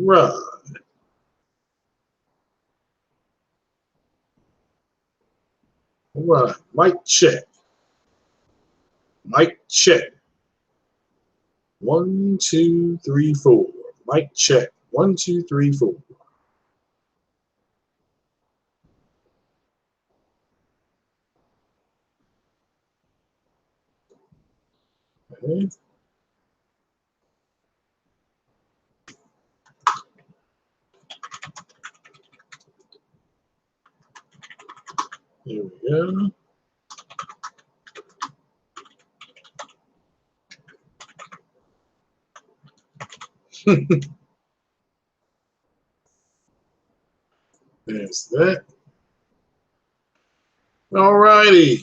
Right. Right. Mic check. Mic check. 1, 2, 3, 4. Mic check. 1, 2, 3, 4. Okay. Here we go. There's that. All righty.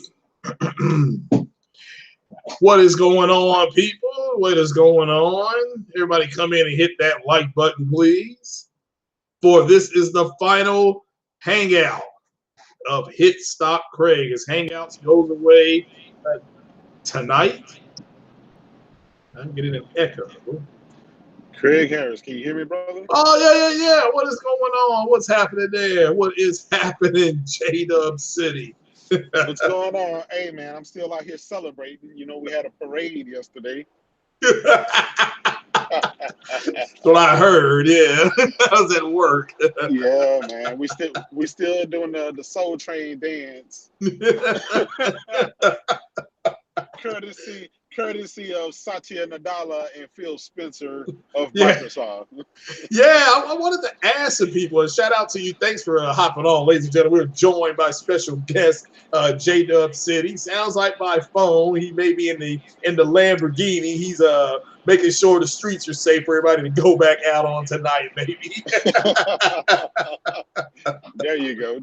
What is going on, people? What is going on? Everybody come in and hit that like button, please. For this is the final hangout of Hit Stop Craig. His hangouts goes away tonight. I'm getting an echo. Craig Harris, can you hear me, brother? Oh, yeah. What is going on? What's happening there? What is happening, JDUBCITY? What's going on? Hey, man, I'm still out here celebrating. You know, we had a parade yesterday. That's what I heard. Yeah, I was at work. Yeah, man, we still doing the Soul Train dance, courtesy of Satya Nadella and Phil Spencer of Microsoft. Yeah, I wanted to ask some people, and shout out to you. Thanks for hopping on, ladies and gentlemen. We're joined by special guest JDUBCITY. Sounds like by phone. He may be in the Lamborghini. He's making sure the streets are safe for everybody to go back out on tonight, maybe. There you go.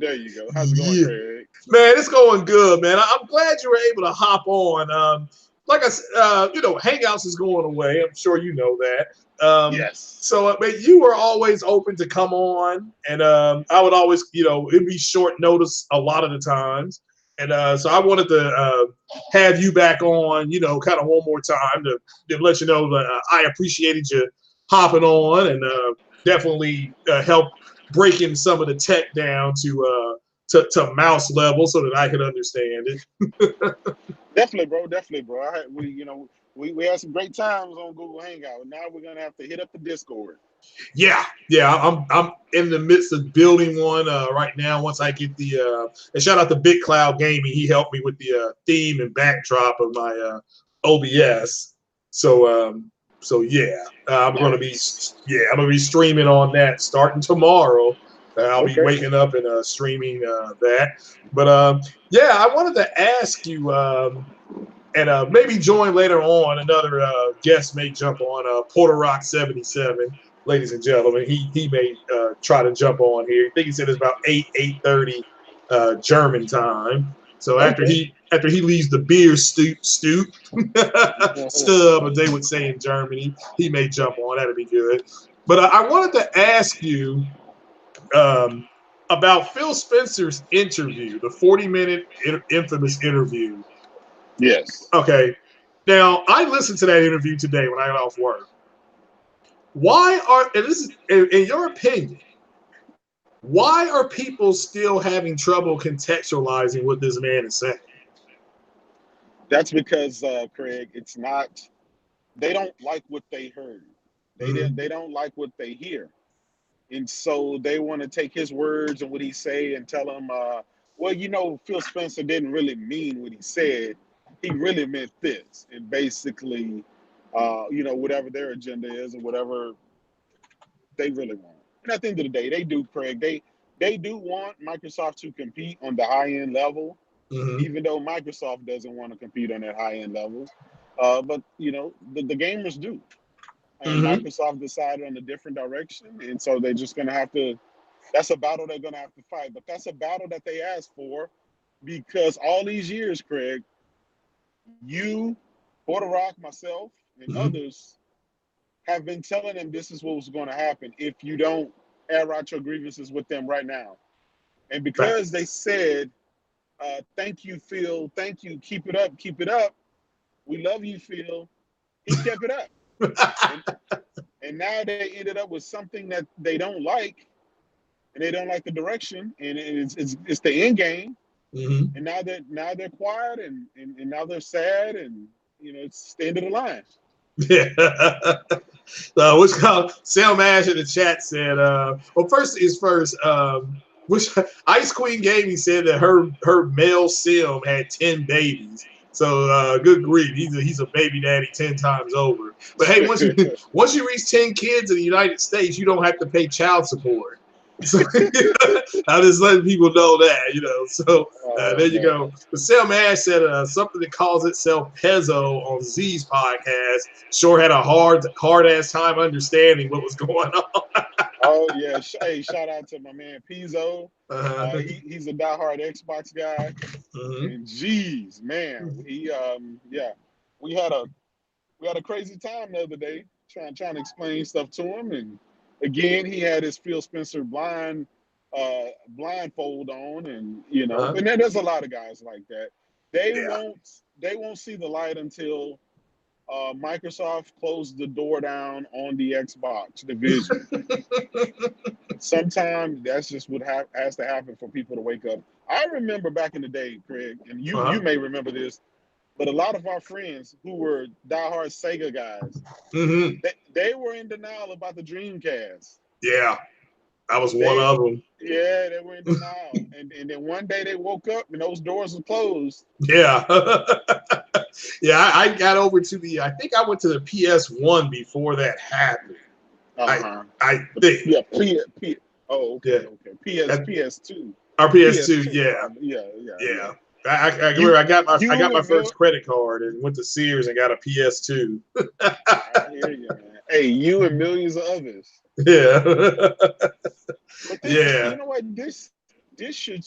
How's it going, Craig? Man, it's going good, man. I'm glad you were able to hop on. Like I said, Hangouts is going away. I'm sure you know that. Yes. So, you were always open to come on, and I would always, it'd be short notice a lot of the times. And so I wanted to have you back on, kind of one more time to let you know that I appreciated you hopping on and definitely help breaking some of the tech down to mouse level so that I could understand it. Definitely, bro. We had some great times on Google Hangout. Now we're gonna have to hit up the Discord. Yeah. I'm in the midst of building one right now. Once I get the and shout out to Big Cloud Gaming, he helped me with the theme and backdrop of my OBS. So yeah, I'm gonna be streaming on that starting tomorrow. I'll be waking up and streaming that. But I wanted to ask you, and maybe join later on. Another guest may jump on Porter Rock 77, ladies and gentlemen. He may try to jump on here. I think he said it's about 8:30 German time. So after he leaves the beer stub, as they would say in Germany, he may jump on. That'd be good. But I wanted to ask you about Phil Spencer's interview, the 40-minute infamous interview. Yes. Okay. Now, I listened to that interview today when I got off work. And this is, in your opinion, why are people still having trouble contextualizing what this man is saying? That's because, Craig, it's not. They don't like what they heard. They don't like what they hear, and so they want to take his words and what he say and tell them, Phil Spencer didn't really mean what he said. He really meant this, and basically, whatever their agenda is or whatever they really want. And at the end of the day, they do, Craig. They do want Microsoft to compete on the high end level, even though Microsoft doesn't want to compete on that high end level. But the gamers do, and Microsoft decided on a different direction, and so they're just going to have to. That's a battle they're going to have to fight. But that's a battle that they asked for because all these years, Craig, you, Porter Rock, myself, and others have been telling them this is what was going to happen if you don't air out your grievances with them right now. And because they said, thank you, Phil, thank you, keep it up, we love you, Phil, he kept it up. and now they ended up with something that they don't like, and they don't like the direction, and it's the end game, Mm-hmm. and now they're quiet, and now they're sad, and it's the end of the line. Yeah. Which called Sam Ash in the chat said, well, first is first, which Ice Queen Gaming said that her male sim had 10 babies. So good grief, he's a baby daddy 10 times over. But hey, once you reach 10 kids in the United States, you don't have to pay child support. So I'm just letting people know that. So Oh there you man. go. But Sam Ash said something that calls itself Pezzo on Z's podcast. Sure had a hard ass time understanding what was going on. Oh yeah. Hey, shout out to my man Pizzo. Uh-huh. He's a diehard Xbox guy. Mm-hmm. And geez, man, yeah, we had a crazy time the other day trying to explain stuff to him, and again he had his Phil Spencer blindfold on, and Uh-huh. and there's a lot of guys like that. They Yeah. won't see the light until Microsoft closed the door down on the Xbox division. Sometimes that's just what has to happen for people to wake up. I remember back in the day, Craig, and you Uh-huh. may remember this, but a lot of our friends who were diehard Sega guys, Mm-hmm. they were in denial about the Dreamcast. Yeah, I was one They of them. Yeah, they were in denial, and then one day they woke up and those doors were closed. Yeah. Yeah, I got over to I think I went to the PS1 before that happened. Uh I huh. I think. Yeah. Oh, Yeah. okay. PS2. Our PS2, PS2. yeah. Yeah. Yeah. I You remember I got you my and Mil first credit card and went to Sears and got a PS2. I hear you, man. Hey, you and millions of others. Yeah. But Yeah. you know what? This should,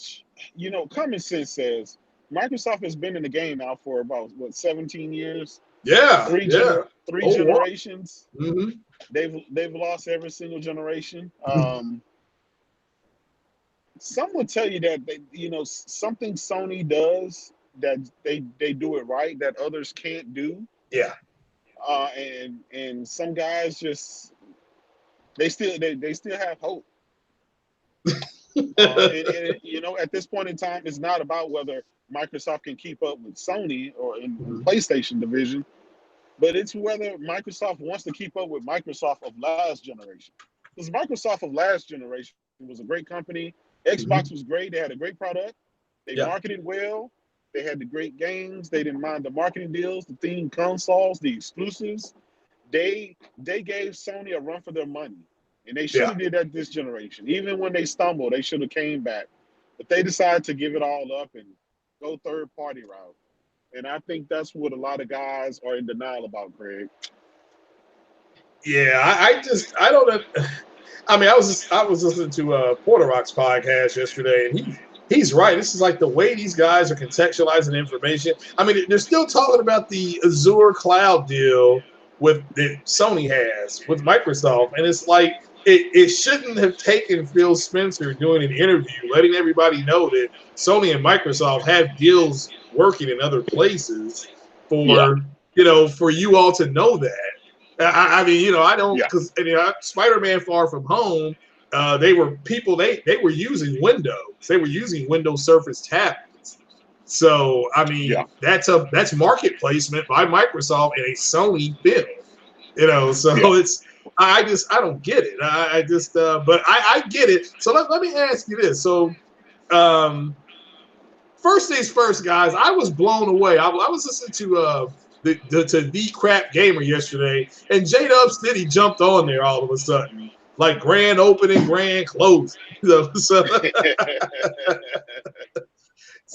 common sense says Microsoft has been in the game now for about what 17 years, Yeah. Yeah. three Oh, wow. generations. Mm-hmm. They've lost every single generation. Some would tell you that something Sony does that they do it right that others can't do. Yeah. And some guys just they still have hope. At this point in time, it's not about whether Microsoft can keep up with Sony or in Mhm. PlayStation division, but it's whether Microsoft wants to keep up with Microsoft of last generation. Because Microsoft of last generation was a great company. Xbox Mhm. was great. They had a great product. They Yeah. marketed well. They had the great games. They didn't mind the marketing deals, the theme consoles, the exclusives. They gave Sony a run for their money, and they should Yeah. have did that this generation. Even when they stumbled, they should have came back, but they decided to give it all up and go third party route. And I think that's what a lot of guys are in denial about, Craig. Yeah. I don't know. I mean, I was listening to Porter Rock's podcast yesterday, and he's right. This is like the way these guys are contextualizing information. I mean, they're still talking about the Azure cloud deal that Sony has with Microsoft, and it's like it shouldn't have taken Phil Spencer doing an interview, letting everybody know that Sony and Microsoft have deals working in other places Yeah, for for you all to know that. I mean, I don't yeah, because Spider-Man: Far From Home, they were people they were using Windows, they were using Windows Surface tablets. So I yeah, mean, that's market placement by Microsoft in a Sony bill. yeah. So I don't get it. I just but I get it. So let me ask you this. So um, first things first, guys. I was blown away. I was listening to the Crap Gamer yesterday, and JDUBCITY jumped on there all of a sudden, like grand opening, grand closing.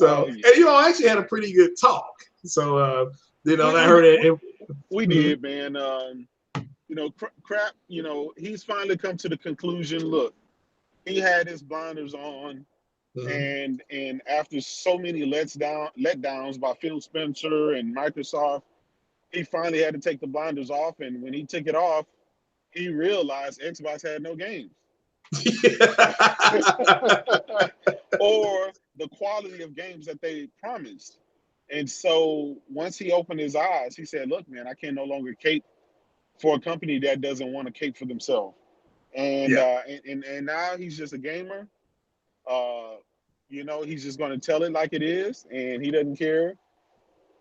Oh And yeah. I actually had a pretty good talk. So We I we heard did it. we Mhm. did, man. Crap. He's finally come to the conclusion. Look, he had his blinders on, Mhm. and after so many letdowns by Phil Spencer and Microsoft, he finally had to take the blinders off. And when he took it off, he realized Xbox had no games or the quality of games that they promised. And so once he opened his eyes, he said, "Look, man, I can no longer cape for a company that doesn't want to cape for themselves. And, Yeah. and now he's just a gamer. Uh, he's just going to tell it like it is, and he doesn't care,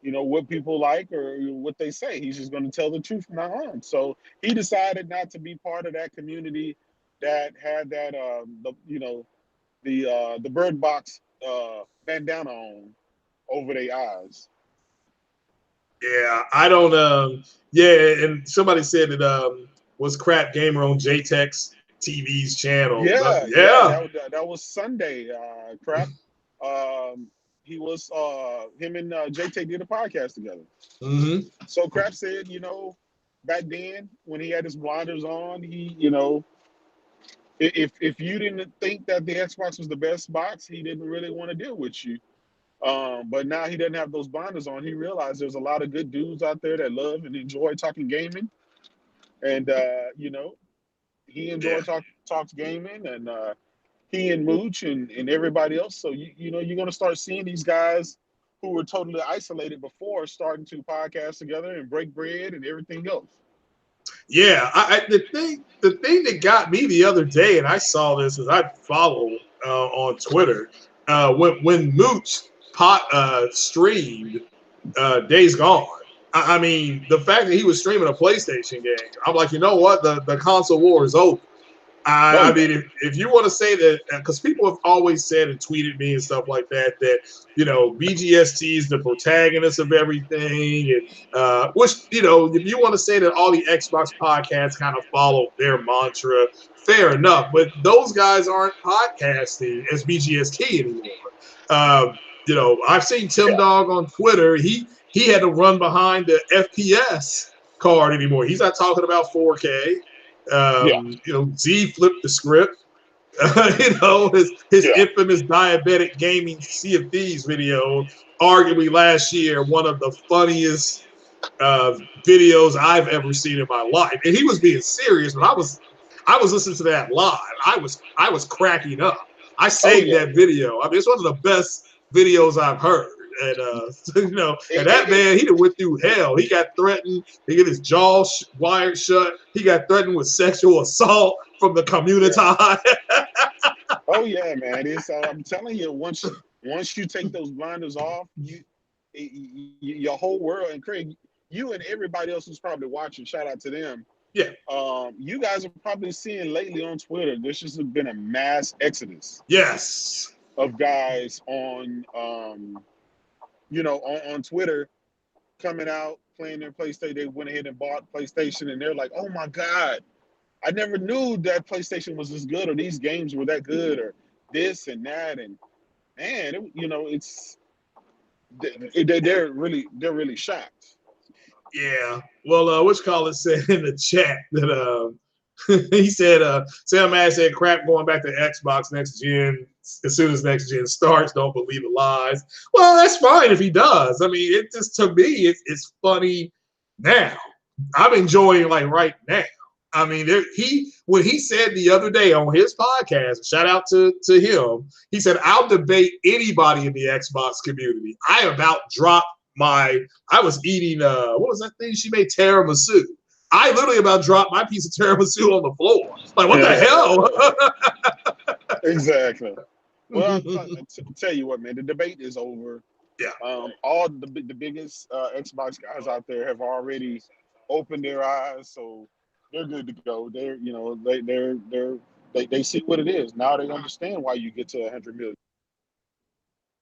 what people like or what they say. He's just going to tell the truth from now on. So he decided not to be part of that community that had that, the bird box bandana on over their eyes. Yeah, I don't. Yeah, and somebody said it was Crap Gamer on JTEX TV's channel. Yeah, Yeah. that was Sunday. Crap. Um, he was him and JT did a podcast together. Mm-hmm. So Crap said, back then when he had his blinders on, he, if you didn't think that the Xbox was the best box, he didn't really want to deal with you. But now he doesn't have those blinders on. He realized there's a lot of good dudes out there that love and enjoy talking gaming, and he Yeah. enjoyed talks gaming, and he and Mooch and everybody else. So you're gonna start seeing these guys who were totally isolated before starting to podcast together and break bread and everything else. Yeah. The thing that got me the other day, and I saw this as I follow on Twitter, when Mooch streamed Days Gone. I mean, the fact that he was streaming a PlayStation game, I'm like, you know what? The console war is over. Oh I yeah, mean, if you want to say that, because people have always said and tweeted me and stuff like that, BGST is the protagonist of everything, and which if you want to say that all the Xbox podcasts kind of follow their mantra, fair enough. But those guys aren't podcasting as BGST anymore. I've seen Tim yeah, Dog on Twitter. He had to run behind the FPS card anymore. He's not talking about 4K. yeah, Z flipped the script. His yeah, infamous diabetic gaming Sea of Thieves video, arguably last year, one of the funniest videos I've ever seen in my life. And he was being serious, but I was listening to that live. I was cracking up. I oh saved yeah. that video. I mean, it's one of the best videos I've heard. And and that man, he done went through hell. He got threatened. He got his jaw wired shut. He got threatened with sexual assault from the community. Yeah. Oh yeah, man. I'm telling you, once you take those blinders off, your whole world, and Craig, you and everybody else who's probably watching, shout out to them. Yeah. You guys are probably seeing lately on Twitter, there's just been a mass exodus Yes. of guys on Twitter coming out playing their PlayStation. They went ahead and bought PlayStation, and they're like, "Oh my God, I never knew that PlayStation was this good, or these games were that good, or this and that." And man, it's they're really shocked. Yeah. Well, which caller said in the chat that he said Sam Ash said crap going back to Xbox next gen as soon as next gen starts. Don't believe the lies. Well, that's fine if he does. I mean, it just to me it's funny now. I'm enjoying like right now. I mean, when he said the other day on his podcast, shout out to him. He said, "I'll debate anybody in the Xbox community. I about dropped I was eating what was that thing she made, tiramisu. I literally about dropped my piece of tiramisu on the floor. Like, what the hell?" Exactly. Well, tell you what, man, the debate is over. Yeah. All the biggest Xbox guys out there have already opened their eyes, so they're good to go. They see what it is now. They understand why you get to 100 million.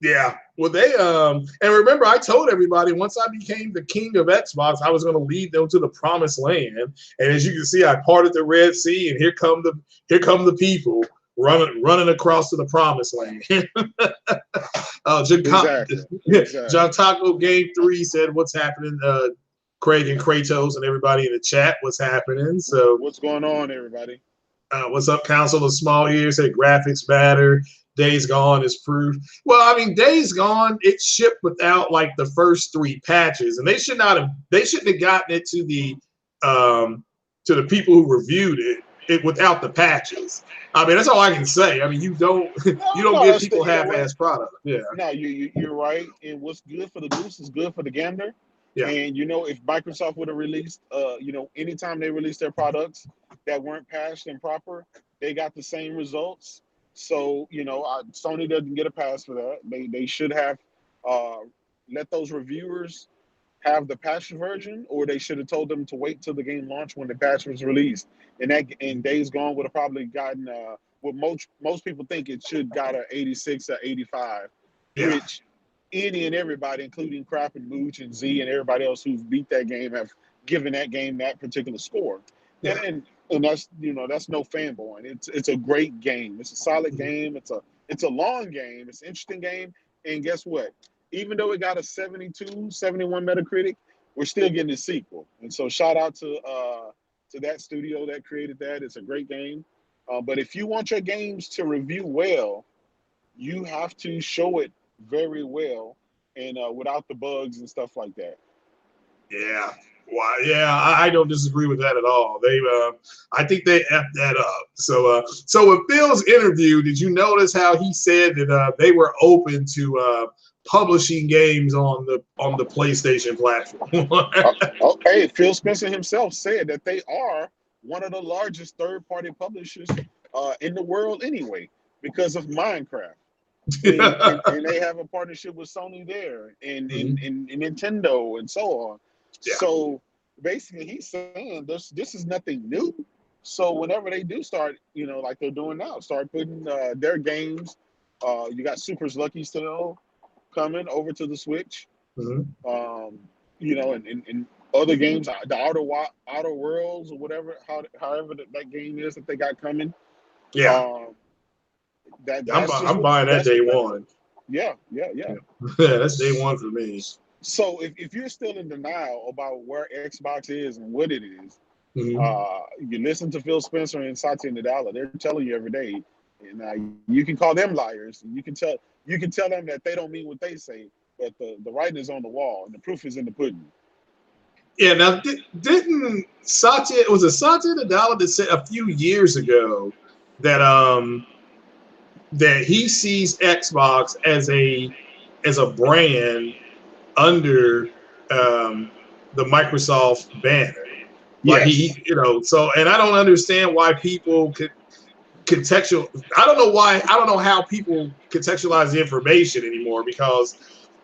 Yeah. Well, they and remember, I told everybody once I became the king of Xbox, I was going to lead them to the promised land. And as you can see, I parted the Red Sea, and here come the people running across to the promised land. Exactly. John Taco Game 3 said, "What's happening?" Craig and Kratos and everybody in the chat, what's happening? So, what's going on, everybody? What's up, Council of Small Ears? Said graphics matter. Days Gone is proof. Well, I mean, Days Gone, it shipped without like the first 3 patches, and they shouldn't have gotten it to the people who reviewed it without the patches. I mean, that's all I can say. I mean, you don't give people half-ass product. Yeah. No, you're right. And what's good for the goose is good for the gander. Yeah. And if Microsoft would have released, anytime they released their products that weren't patched and proper, they got the same results. So Sony doesn't get a pass for that. They should have uh, let those reviewers have the patch version, or they should have told them to wait till the game launched when the patch was released. And Days Gone would have probably gotten what most people think it should got a 86 or 85, Yeah. which any and everybody, including Crap and Mooch and Z and everybody else who's beat that game, have given that game that particular score. Yeah. And that's that's no fanboy. It's a great game. It's a solid game. It's a long game. It's an interesting game. And guess what? Even though it got a 72, 71 Metacritic, we're still getting a sequel. And so shout out to that studio that created that. It's a great game. But if you want your games to review well, you have to show it very well and without the bugs and stuff like that. Yeah. Wow. Yeah, I don't disagree with that at all. I think they effed that up. So with Phil's interview, did you notice how he said that they were open to publishing games on the PlayStation platform? Hey, Phil Spencer himself said that they are one of the largest third-party publishers in the world anyway, because of Minecraft. And they have a partnership with Sony there and Nintendo and so on. Yeah. So basically he's saying this is nothing new. So whenever they do start, like they're doing now, start putting their games, you got Super's Lucky still coming over to the Switch. And other games, the Outer Worlds or whatever, however that game is that they got coming. Yeah. I'm buying that day one. Yeah. Yeah, that's day one for me. So if you're still in denial about where Xbox is and what it is, you listen to Phil Spencer and Satya Nadella. They're telling you every day, and you can call them liars. And you can tell them that they don't mean what they say, but the writing is on the wall and the proof is in the pudding. Yeah. Now, didn't Satya Nadella that said a few years ago that that he sees Xbox as a brand under the Microsoft banner. Like Yes. so, and I don't understand why people could I don't know how people contextualize the information anymore, because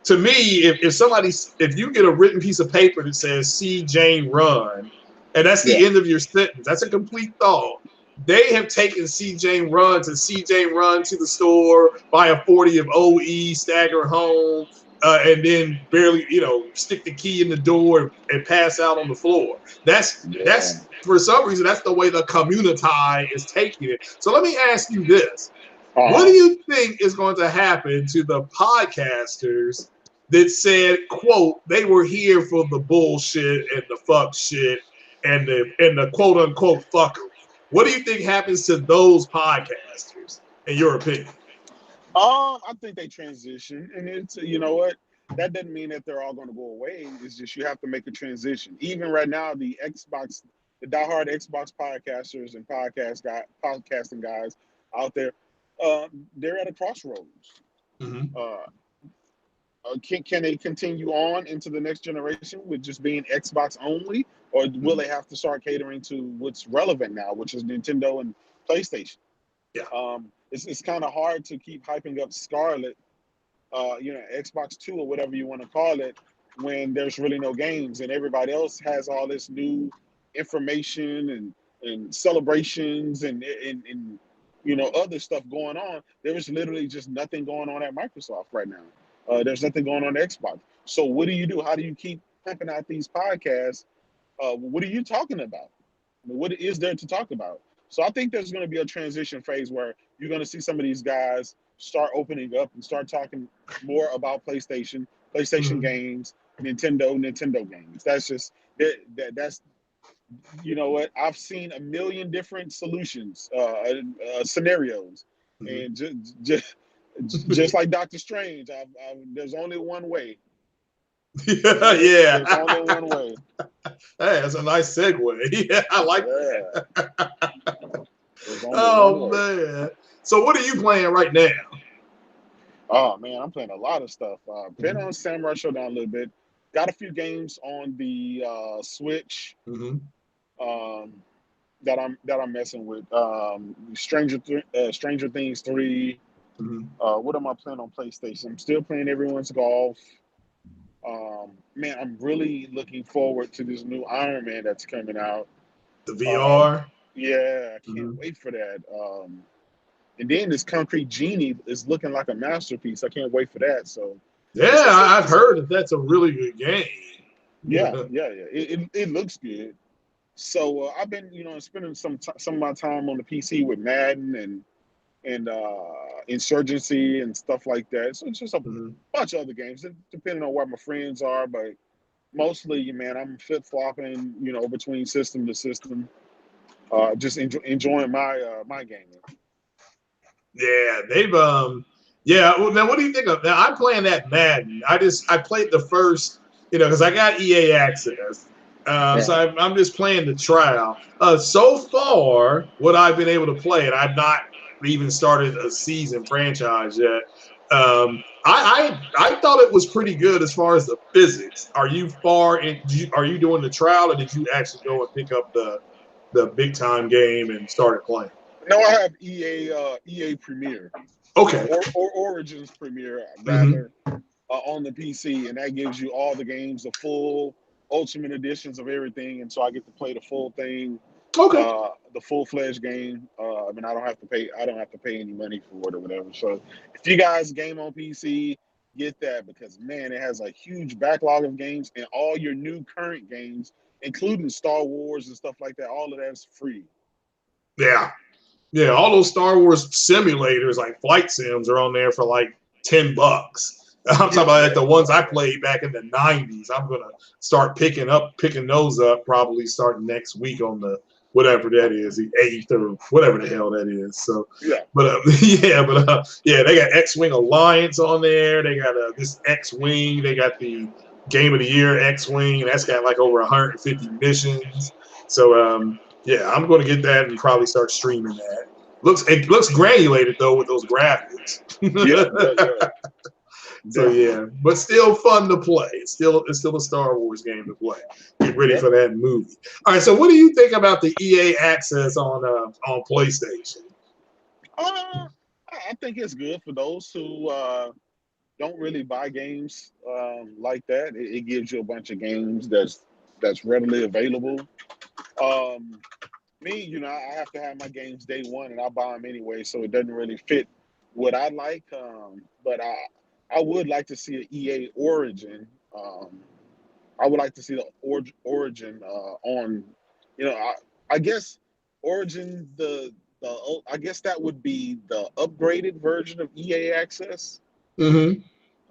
to me, if you get a written piece of paper that says "See Jane run," and that's the end of your sentence, that's a complete thought. They have taken See Jane run to the store, buy a 40 of OE, stagger home, and then barely, stick the key in the door and pass out on the floor. That's for some reason, that's the way the community is taking it. So let me ask you this. What do you think is going to happen to the podcasters that said, quote, they were here for the bullshit and the fuck shit and the quote unquote fuckery? What do you think happens to those podcasters, in your opinion? I think they transition, and it's what, that doesn't mean that they're all going to go away. It's just you have to make a transition. Even right now, the diehard Xbox podcasters and podcasting guys out there, they're at a crossroads. Can they continue on into the next generation with just being Xbox only, or will they have to start catering to what's relevant now, which is Nintendo and PlayStation? Yeah. It's kind of hard to keep hyping up Scarlet, Xbox 2 or whatever you want to call it, when there's really no games and everybody else has all this new information and celebrations and other stuff going on. There is literally just nothing going on at Microsoft right now. There's nothing going on at Xbox. So what do you do? How do you keep pumping out these podcasts? What are you talking about? What is there to talk about? So I think there's going to be a transition phase where you're going to see some of these guys start opening up and start talking more about PlayStation games, Nintendo games. That's just that's what, I've seen a million different solutions, scenarios, and just like Doctor Strange, there's only one way. Yeah. There's only one way. Hey, that's a nice segue. Yeah, I like that. Oh man! So what are you playing right now? Oh man, I'm playing a lot of stuff. Been on Samurai Showdown a little bit. got a few games on the Switch Mm-hmm. um, that I'm messing with. Stranger Things 3. Mm-hmm. What am I playing on PlayStation? I'm still playing Everyone's Golf. Man, I'm really looking forward to this new Iron Man that's coming out. The Uh, VR. yeah, I can't Mm-hmm. wait for that. And then this Concrete Genie is looking like a masterpiece. I can't wait for that. So Yeah, I've heard that that's a really good game. yeah, Yeah. yeah, yeah. It looks good. So I've been, spending some of my time on the PC with Madden and Insurgency and stuff like that. So it's just a Mm-hmm. bunch of other games, depending on where my friends are. But mostly, man, I'm flip flopping, between system to system, just enjoying my gaming. Yeah, they've yeah. Well, now what do you think of now? I'm playing that Madden. I played the first, because I got EA access. So Yeah. I'm just playing the trial. So far, what I've been able to play, and I've not even started a season franchise yet. I thought it was pretty good as far as the physics. Are you far in? Are you doing the trial, or did you actually go and pick up the big time game and started playing? No, I have EA Premier Okay. or Origins Premier Mm-hmm. rather, on the PC, and that gives you all the games, the full Ultimate editions of everything, and so I get to play the full thing, Okay. the full fledged game. I mean, I don't have to pay any money for it or whatever. So if you guys game on PC, get that, because man, it has a huge backlog of games, and all your new current games, including Star Wars and stuff like that. All of that's free. Yeah. Yeah. All those Star Wars simulators, like flight sims, are on there for like $10. I'm talking Yeah, about like yeah, the ones I played back in the '90s. I'm gonna start picking those up probably starting next week on the whatever that is, the 8th or whatever the hell that is. So, yeah. but yeah, they got X-Wing Alliance on there. They got this X-Wing. They got the Game of the Year X-Wing, and that's got like over 150 missions. So, yeah, I'm going to get that and probably start streaming that. It looks granulated though with those graphics. Yeah, it does. Yeah, So definitely. yeah, but still fun to play. It's still a Star Wars game to play. Get ready Yep. for that movie. All right. So what do you think about the EA access on PlayStation? I think it's good for those who don't really buy games like that. It gives you a bunch of games that's readily available. Um, Me, I have to have my games day one, and I buy them anyway, so it doesn't really fit what I like. But I would like to see an EA Origin. I would like to see the Origin on. I guess Origin I guess that would be the upgraded version of EA Access. Mm-hmm.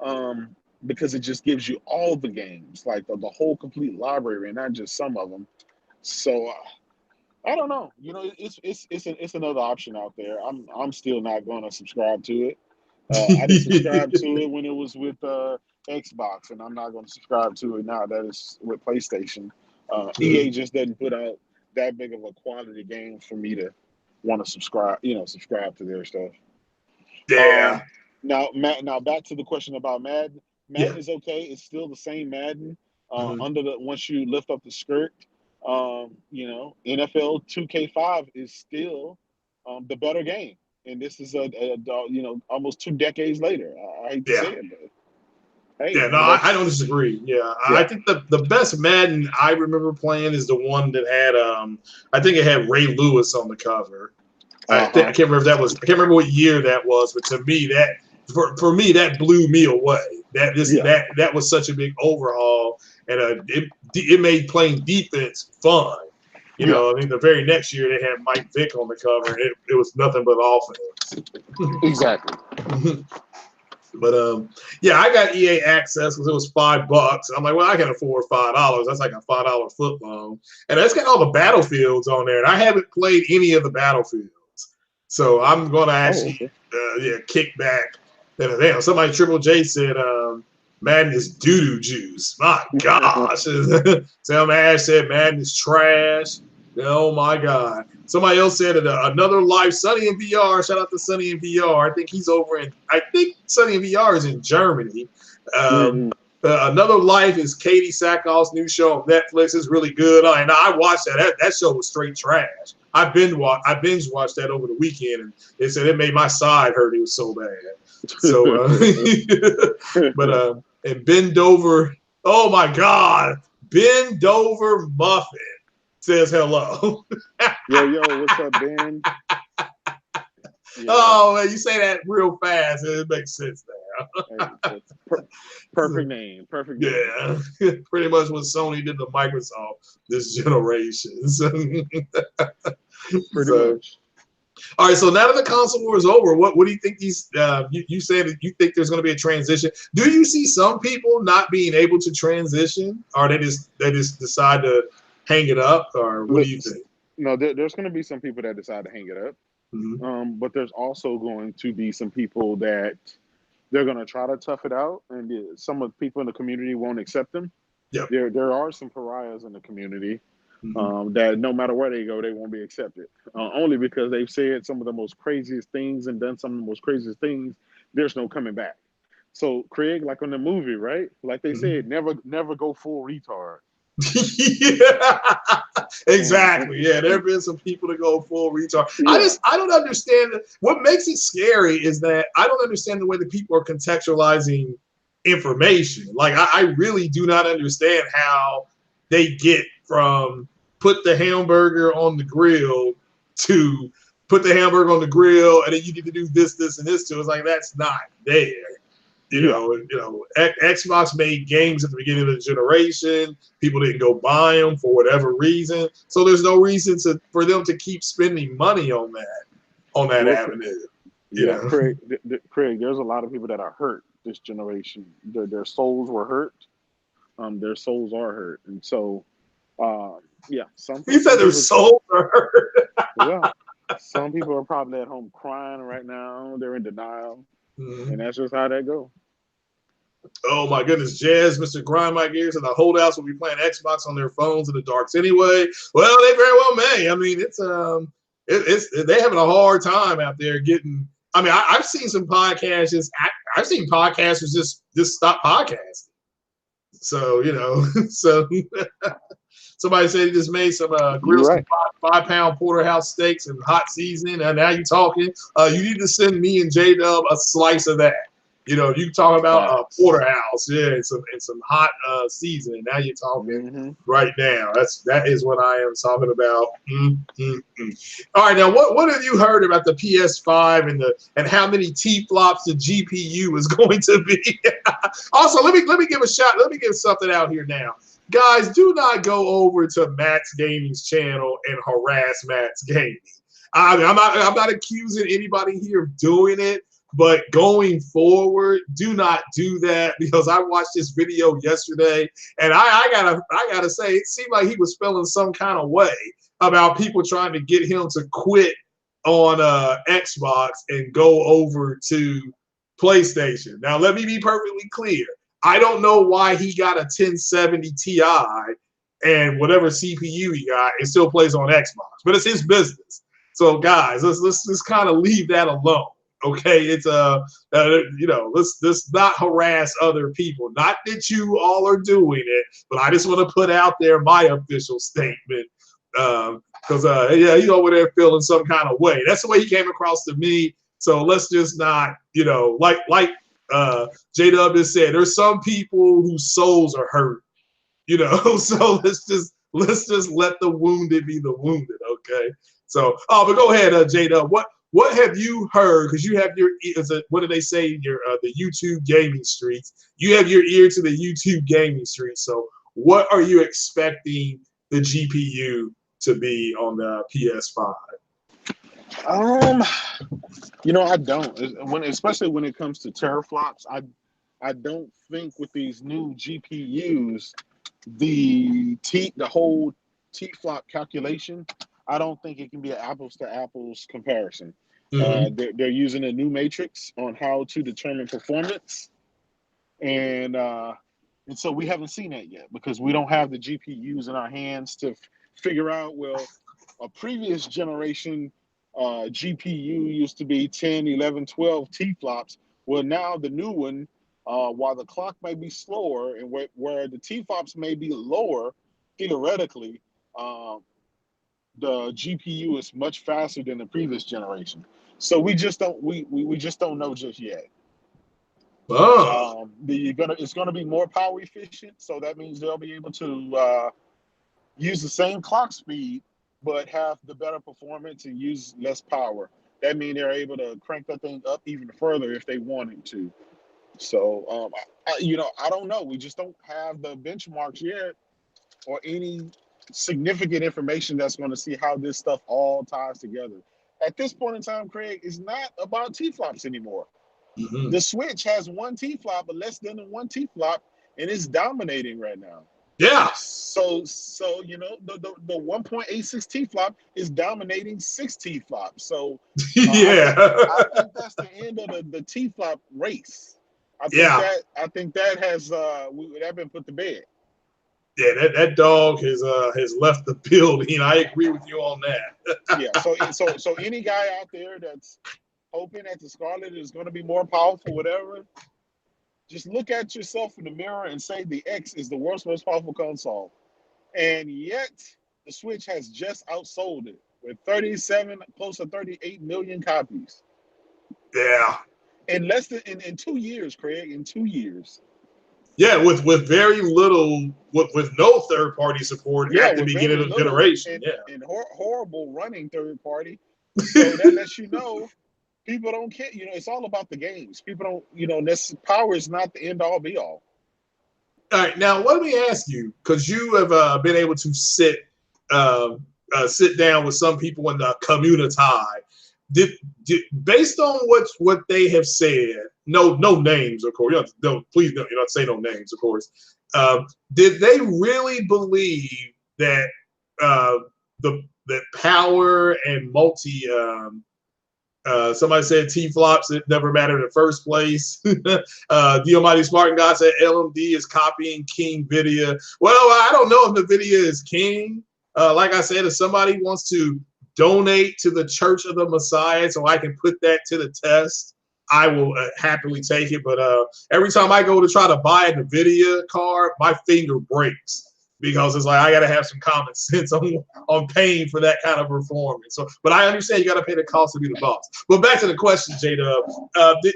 Um, because it just gives you all the games, like the whole complete library, and not just some of them. So I don't know. It's another option out there. I'm still not going to subscribe to it. I didn't subscribe to it when it was with Xbox, and I'm not going to subscribe to it now that it's with PlayStation. EA Mhm. just doesn't put out that big of a quality game for me to want to subscribe to their stuff. Yeah. Um, now back to the question about Madden. Yeah. Madden is okay. It's still the same Madden. Hmm. Once you lift up the skirt, NFL 2K5 is still the better game, and this is almost 2 decades later. I hate to say Yeah. it, but hey, Yeah, no, I don't disagree. Yeah, I yeah, think the best Madden I remember playing is the one that had I think it had Ray Lewis on the cover. I uh-huh, can't remember if that was I can't remember what year that was, but to me that for me that blew me away. yeah, That was such a big overhaul, and it made playing defense fun. yeah, I mean, the very next year they had Mike Vick on the cover, and it was nothing but offense. exactly. But yeah, I got EA access because it was $5. I'm like, well, I can afford $5. That's like a $5 foot long, and it's got all the battlefields on there. And I haven't played any of the battlefields, so I'm gonna Oh, actually okay. kick back. Damn, somebody Triple J said Madden is doo doo juice. My gosh, Sam Ash said Madden is trash. Oh my God. Somebody else said it, another live Sunny in VR. Shout out to Sunny in VR. I think Sunny in VR is in Germany. Um, Mhm. Another Life is Katie Sackhoff's new show on Netflix. It's really good. And I watched that. That show was straight trash. I binge watched that over the weekend, and they said it made my side hurt. It was so bad. So, and Bend Over. Oh my God, Bend Over Muffin says hello. Yo, what's up, Ben? Yeah. Oh man, you say that real fast, and it makes sense now. Hey, perfect name. Perfect name. Yeah, pretty much what Sony did to Microsoft this generation. Pretty much. All right, so now that the console war is over, what do you think these? You said that you think there's going to be a transition. Do you see some people not being able to transition, or they just decide to hang it up, or what do you think? No, there's going to be some people that decide to hang it up, but there's also going to be some people that they're going to try to tough it out, and some of the people in the community won't accept them. Yep. There are some pariahs in the community that no matter where they go, they won't be accepted. Only because they've said some of the most craziest things and done some of the most craziest things. There's no coming back. So Craig, like on the movie, right? Like they said, never go full retard. Yeah, exactly. Yeah, there have been some people that go full retard. Yeah. I don't understand. What makes it scary is that I don't understand the way that people are contextualizing information. Like I really do not understand how they get from put the hamburger on the grill to put the hamburger on the grill and then you need to do this, this, and this too. It's like that's not there. You know, Xbox made games at the beginning of the generation. People didn't go buy them for whatever reason. So there's no reason for them to keep spending money on that avenue. Yeah, Craig, there's a lot of people that are hurt this generation. Their souls were hurt. Their souls are hurt. And so, you said their souls are hurt. Yeah. Some people are probably at home crying right now. They're in denial. And that's just how that goes. Oh my goodness, Jazz, Mr. Grind My Gears, and the holdouts will be playing Xbox on their phones in the darks anyway. Well, they very well may. I mean, it's they're having a hard time out there getting. I mean, I've seen some podcasters. I've seen podcasters just stop podcasting. So so somebody said he just made some grilled some 5-pound porterhouse steaks and hot seasoning, and now you're talking. You need to send me and J-Dub a slice of that. You talk about a porterhouse, and some hot seasoning. Now you're talking right now. That is what I am talking about. All right, now what have you heard about the PS5 and how many T-flops the GPU is going to be? Also, let me give a shot. Let me give something out here now. Guys, do not go over to Matt's Gaming's channel and harass Matt's Gaming. I mean, I'm not accusing anybody here of doing it. But going forward, do not do that because I watched this video yesterday, and I gotta say, it seemed like he was feeling some kind of way about people trying to get him to quit on Xbox and go over to PlayStation. Now, let me be perfectly clear. I don't know why he got a 1070 Ti and whatever CPU he got, it still plays on Xbox, but it's his business. So, guys, let's just kind of leave that alone. Okay, it's let's not harass other people. Not that you all are doing it, but I just want to put out there my official statement because he's over there feeling some kind of way. That's the way he came across to me. So let's just not, like J-Dub just said, there's some people whose souls are hurt, So let's just let the wounded be the wounded. Okay. So, but go ahead, J-Dub. What have you heard? Because you have what do they say? The YouTube gaming streets. You have your ear to the YouTube gaming streets. So what are you expecting the GPU to be on the PS5? I don't. Especially when it comes to teraflops, I don't think with these new GPUs, the whole T-flop calculation, I don't think it can be an apples to apples comparison. They're using a new matrix on how to determine performance, and so we haven't seen that yet because we don't have the GPUs in our hands to figure out. Well, a previous generation GPU used to be 10, 11, 12 T-flops. Well, now the new one while the clock may be slower and where the T-flops may be lower, theoretically, the GPU is much faster than the previous generation. So we just don't we just don't know just yet. Oh. It's gonna be more power efficient, so that means they'll be able to use the same clock speed but have the better performance and use less power. That means they're able to crank that thing up even further if they wanted to. So I don't know. We just don't have the benchmarks yet or any significant information that's going to see how this stuff all ties together. At this point in time, Craig, it's not about T-flops anymore. Mm-hmm. The Switch has one T-flop, but less than one T-flop, and it's dominating right now. Yeah. So the 1.86 T-flop is dominating 6 T-flops. So Yeah. I think that's the end of the T-flop race. I think that has that been put to bed. Yeah, that dog has left the building. I agree with you on that. Yeah. So any guy out there that's hoping that the Scarlet is going to be more powerful, whatever, just look at yourself in the mirror and say the X is the world's most powerful console. And yet the Switch has just outsold it with 37, close to 38 million copies. Yeah. In less than in 2 years, Craig, in 2 years. Yeah, with very little, with no third party support at the beginning of the generation. And horrible running third party. So that lets you know people don't care. It's all about the games. People don't, this power is not the end all be all. All right, now let me ask you, because you have been able to sit down with some people in the community. Did based on what they have said, no names, of course. Please don't say no names, of course. Did they really believe that that power and multi? Somebody said T-flops, it never mattered in the first place. The Almighty Spartan God said LMD is copying King Video. Well, I don't know if NVIDIA is king. Like I said, if somebody wants to donate to the Church of the Messiah so I can put that to the test, I will happily take it. But every time I go to try to buy a NVIDIA card, my finger breaks. Because it's like I gotta have some common sense on paying for that kind of performance. So, but I understand you gotta pay the cost to be the boss. But back to the question, J-Dub, did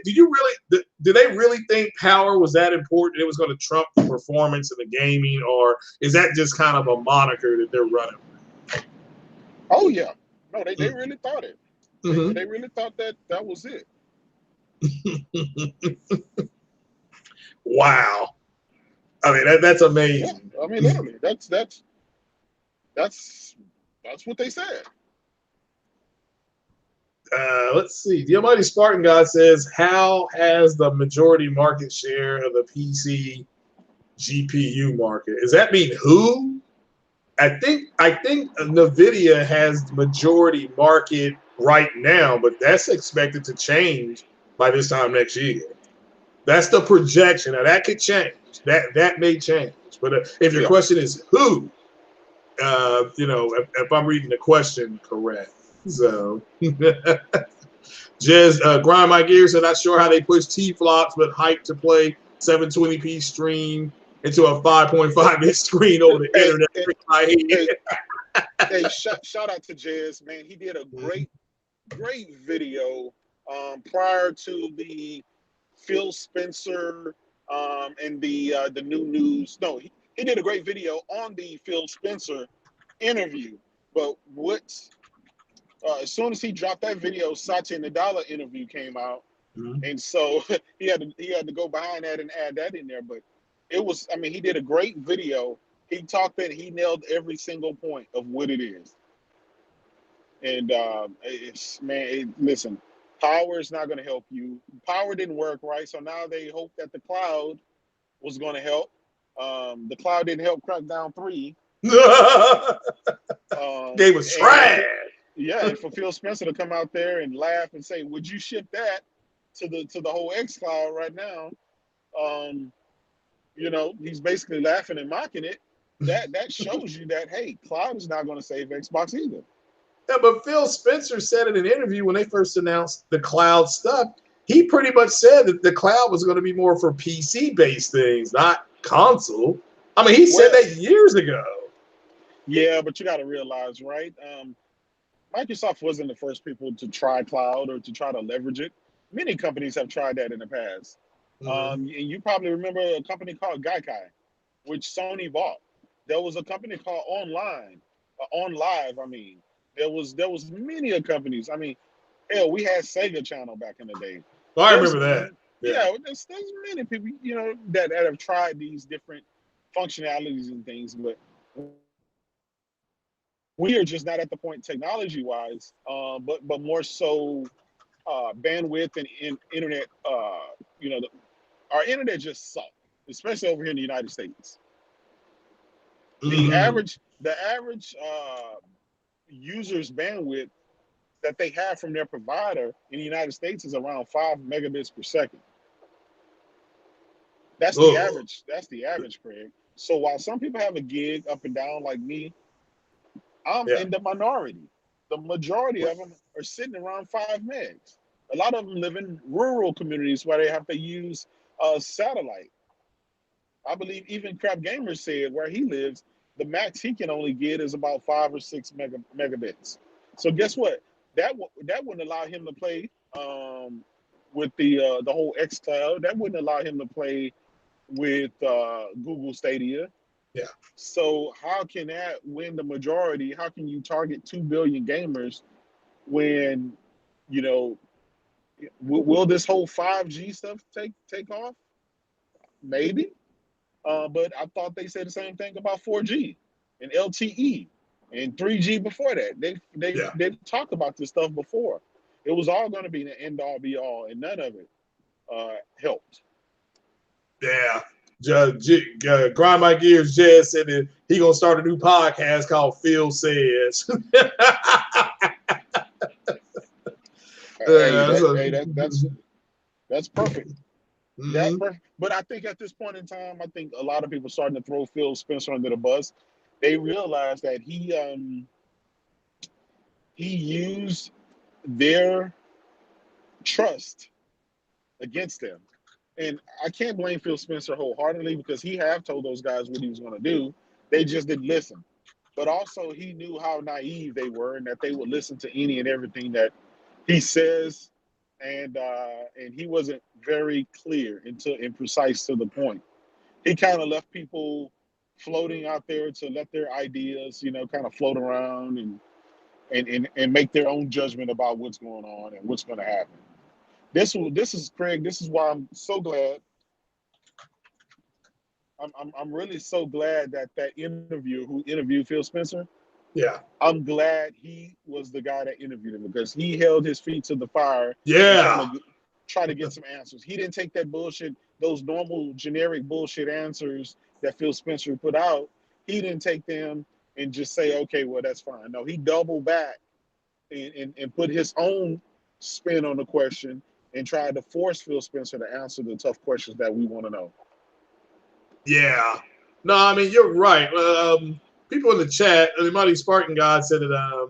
they really think power was that important? It was going to trump the performance of the gaming, or is that just kind of a moniker that they're running with? Oh yeah, no, they really thought it. Mm-hmm. They really thought that was it. Wow. I mean, that's amazing. Yeah, I mean, literally, that's what they said. Let's see. The Almighty Spartan God says, how has the majority market share of the PC GPU market? Does that mean who? I think NVIDIA has majority market right now, but that's expected to change by this time next year. That's the projection. Now that could change. That may change. But if your question is who, if I'm reading the question correct. So, Jez, Grind My Gears, I'm not sure how they push T-flops, but hype to play 720p stream into a 5.5-inch screen over the internet. Hey, shout out to Jez, man. He did a great video prior to the Phil Spencer and the new news. No, he did a great video on the Phil Spencer interview. But as soon as he dropped that video, Satya Nadella interview came out, and so he had to go behind that and add that in there. But it was, I mean, he did a great video. He talked that he nailed every single point of what it is. And listen, power is not going to help you. Power didn't work, right? So now they hope that the cloud was going to help. The cloud didn't help Crackdown 3. They was trash. And for Phil Spencer to come out there and laugh and say, "Would you ship that to the whole X Cloud right now?" He's basically laughing and mocking it. That shows you that, hey, cloud is not going to save Xbox either. Yeah, but Phil Spencer said in an interview when they first announced the cloud stuff, he pretty much said that the cloud was going to be more for PC based things, not console. I mean, he said that years ago. Yeah, but you got to realize, right? Microsoft wasn't the first people to try cloud or to try to leverage it. Many companies have tried that in the past. And you probably remember a company called Gaikai, which Sony bought. There was a company called OnLive. I mean, there was many companies. I mean, hell, we had Sega Channel back in the day. Oh, I remember that. Yeah, there's many people, that have tried these different functionalities and things, but we are just not at the point technology-wise, but more so bandwidth and internet. Our internet just sucked, especially over here in the United States. The average user's bandwidth that they have from their provider in the United States is around 5 megabits per second. That's the average. That's the average, Craig. So while some people have a gig up and down like me, I'm in the minority. The majority of them are sitting around 5 megs. A lot of them live in rural communities where they have to use satellite. I believe even Crap Gamer said where he lives, the max he can only get is about 5 or 6 megabits. So guess what? That wouldn't allow him to play with the whole X Cloud. That wouldn't allow him to play with Google Stadia. Yeah. So how can that win the majority? How can you target 2 billion gamers when, will this whole 5G stuff take off? Maybe. But I thought they said the same thing about 4G and LTE and 3G before that. They talked about this stuff before. It was all going to be the end all be all, and none of it helped. Yeah. Grind My Gears Jazz said that he gonna start a new podcast called Phil Says. That's perfect. That's perfect. But I think at this point in time, I think a lot of people are starting to throw Phil Spencer under the bus. They realize that he used their trust against them. And I can't blame Phil Spencer wholeheartedly because he have told those guys what he was going to do. They just didn't listen. But also he knew how naive they were and that they would listen to any and everything that he says. And he wasn't very clear and precise to the point. He kind of left people floating out there to let their ideas, kind of float around and make their own judgment about what's going on and what's going to happen. This is Craig. This is why I'm so glad. I'm really so glad that interviewer who interviewed Phil Spencer. Yeah. I'm glad he was the guy that interviewed him because he held his feet to the fire. Yeah. Try to get some answers. He didn't take that bullshit, those normal generic bullshit answers that Phil Spencer put out. He didn't take them and just say, okay, well, that's fine. No, he doubled back and put his own spin on the question and tried to force Phil Spencer to answer the tough questions that we want to know. Yeah. No, I mean, you're right. People in the chat, the Mighty Spartan God said that,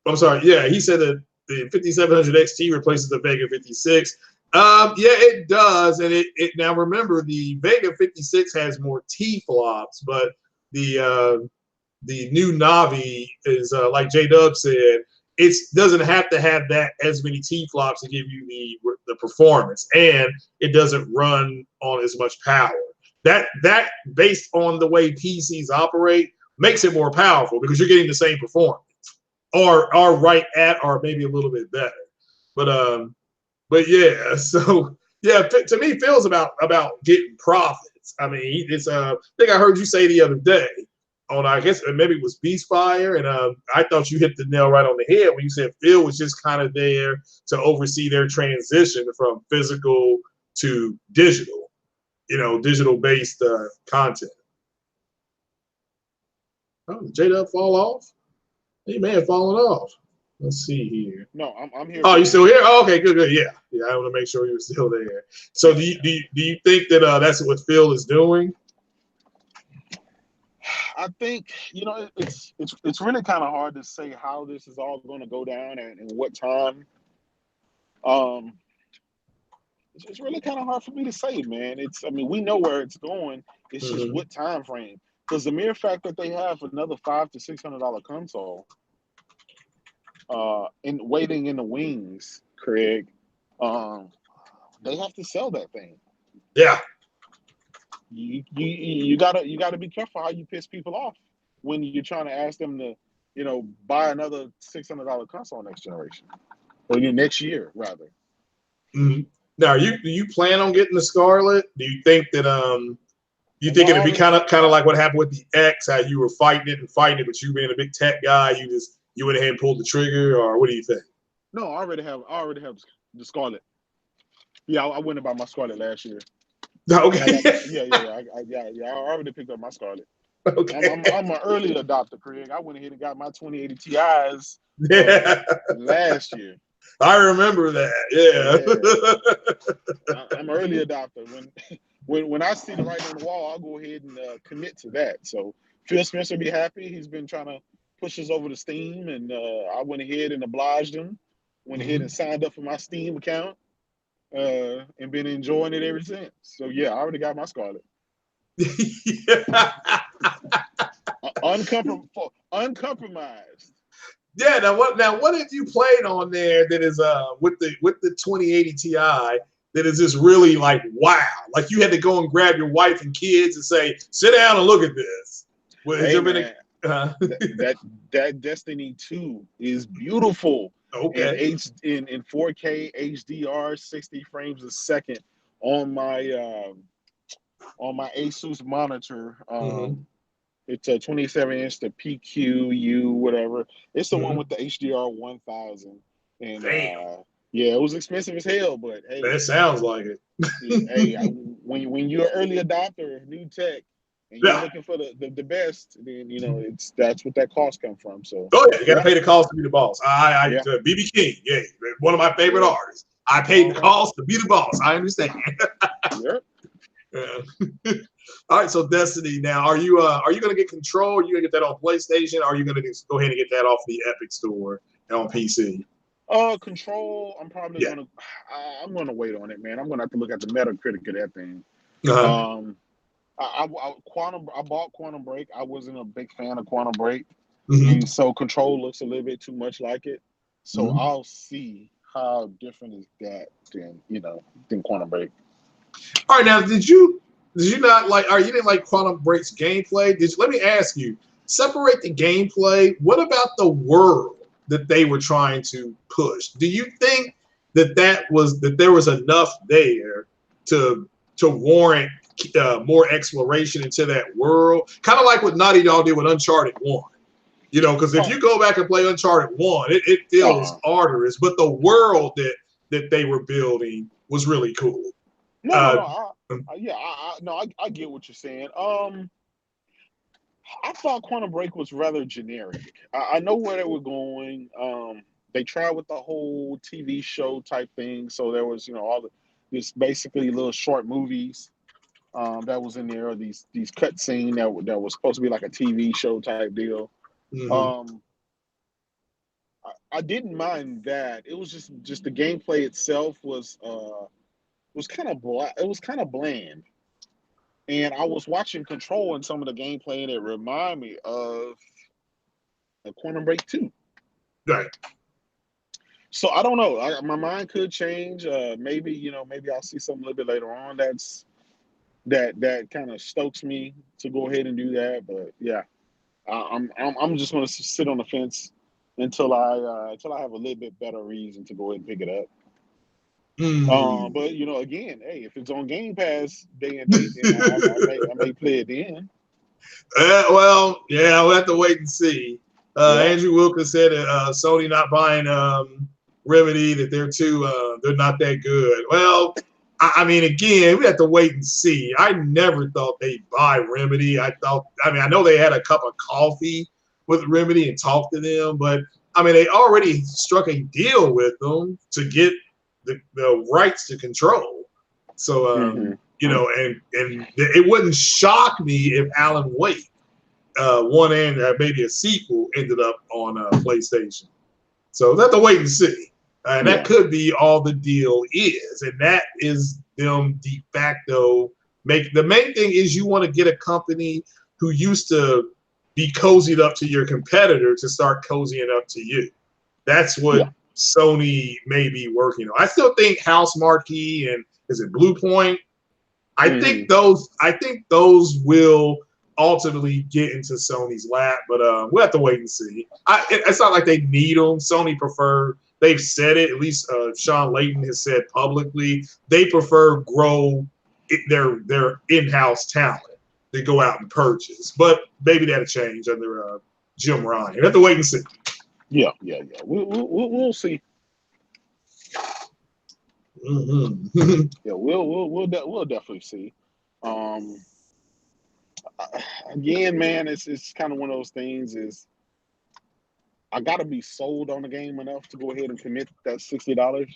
I'm sorry. Yeah, he said that the 5700 XT replaces the Vega 56. Yeah, it does. And it now remember the Vega 56 has more T-flops, but the new Navi is like J-Dub said, it doesn't have to have that as many T-flops to give you the performance, and it doesn't run on as much power. That based on the way PCs operate makes it more powerful because you're getting the same performance, or right at, or maybe a little bit better. But yeah, so yeah, to me, Phil's about getting profits. I mean, it's I think I heard you say the other day on, I guess maybe it was Beastfire, and I thought you hit the nail right on the head when you said Phil was just kind of there to oversee their transition from physical to digital, digital-based content. Oh, did J-Dub fall off? He may have fallen off. Let's see here. No, I'm here. Oh, you still here? Oh, okay, good. Yeah. I want to make sure you're still there. So, do you think that that's what Phil is doing? I think it's really kind of hard to say how this is all going to go down and what time. it's really kind of hard for me to say, man. I mean, we know where it's going. It's just what time frame. Because the mere fact that they have another $500 to $600 console, and waiting in the wings, Craig, they have to sell that thing. Yeah. You gotta be careful how you piss people off when you're trying to ask them to, buy another $600 console next generation or next year rather. Now, do you plan on getting the Scarlet? Do you think that you think it'd be kind of like what happened with the X, how you were fighting it, but you being a big tech guy, you went ahead and pulled the trigger, or what do you think? No, I already have the Scarlet. Yeah, I went about my Scarlet last year. Okay. I already picked up my Scarlet. Okay. I'm an early adopter, Craig. I went ahead and got my 2080 Ti's last year. I remember that. Yeah. I'm an early adopter. When I see the writing on the wall, I'll go ahead and commit to that. So Phil Spencer will be happy. He's been trying to push us over to Steam, and I went ahead and obliged him. Went ahead and signed up for my Steam account, and been enjoying it ever since. So yeah, I already got my Scarlet. Uncompromised. Yeah. Now what have you played on there that is with the 2080 Ti that is just really like wow? Like you had to go and grab your wife and kids and say, sit down and look at this. That Destiny 2 is beautiful. Okay. In 4K HDR 60 frames a second on my Asus monitor. It's a 27-inch, the PQU, whatever. It's the one with the HDR 1000. And yeah, it was expensive as hell, but hey, that sounds like it. Hey, when you're an early adopter of new tech and you're looking for the best, then that's what that cost comes from. So you gotta pay the cost to be the boss. BB King, one of my favorite artists. I paid the cost to be the boss. I understand. Yep. All right, so Destiny. Now, are you going to get Control? Are you going to get that on PlayStation? Or are you going to go ahead and get that off the Epic Store and on PC? Control. I'm probably I'm gonna wait on it, man. I'm gonna have to look at the Metacritic of that thing. I bought Quantum Break. I wasn't a big fan of Quantum Break, and so Control looks a little bit too much like it. So I'll see how different is that than Quantum Break. All right, now did you not like? Or you didn't like Quantum Break's gameplay? Let me ask you. Separate the gameplay. What about the world that they were trying to push? Do you think that there was enough there to warrant more exploration into that world? Kind of like what Naughty Dog did with Uncharted 1. Because if you go back and play Uncharted 1, it feels arduous, but the world that they were building was really cool. I get what you're saying. I thought Quantum Break was rather generic. I know where they were going. They tried with the whole TV show type thing. So there was, this basically little short movies that was in there. These cut scene that was supposed to be like a TV show type deal. I didn't mind that. It was just the gameplay itself was kind of it was kind of bland. And I was watching Control and some of the gameplay, and it reminded me of a Quantum Break 2. Right. So I don't know. My mind could change. Maybe I'll see something a little bit later on that kind of stokes me to go ahead and do that. But yeah, I'm just going to sit on the fence until I have a little bit better reason to go ahead and pick it up. But again, hey, if it's on Game Pass day and date, then I may play it then. Well, yeah, we'll have to wait and see. Andrew Wilkins said Sony not buying Remedy, that they're not that good. Well, I mean, again, we have to wait and see. I never thought they'd buy Remedy. I know they had a cup of coffee with Remedy and talked to them, but I mean, they already struck a deal with them to get the rights to Control. So, and it wouldn't shock me if Alan Wake, one and maybe a sequel, ended up on PlayStation. So we'll have to wait and see. And that could be all the deal is. And that is them de facto make. The main thing is you want to get a company who used to be cozied up to your competitor to start cozying up to you. That's what Sony may be working on. I still think House Marquee and is it Blue Point? I think those will ultimately get into Sony's lap, but we'll have to wait and see. It's not like they need them. Sony prefer. They've said it. At least Sean Layton has said publicly they prefer grow their in-house talent to go out and purchase. But maybe that'll change under Jim Ryan. We have to wait and see. Yeah. We'll see. Mm-hmm. Yeah, we'll definitely see. Again, man, it's kind of one of those things. Is I got to be sold on the game enough to go ahead and commit that $60.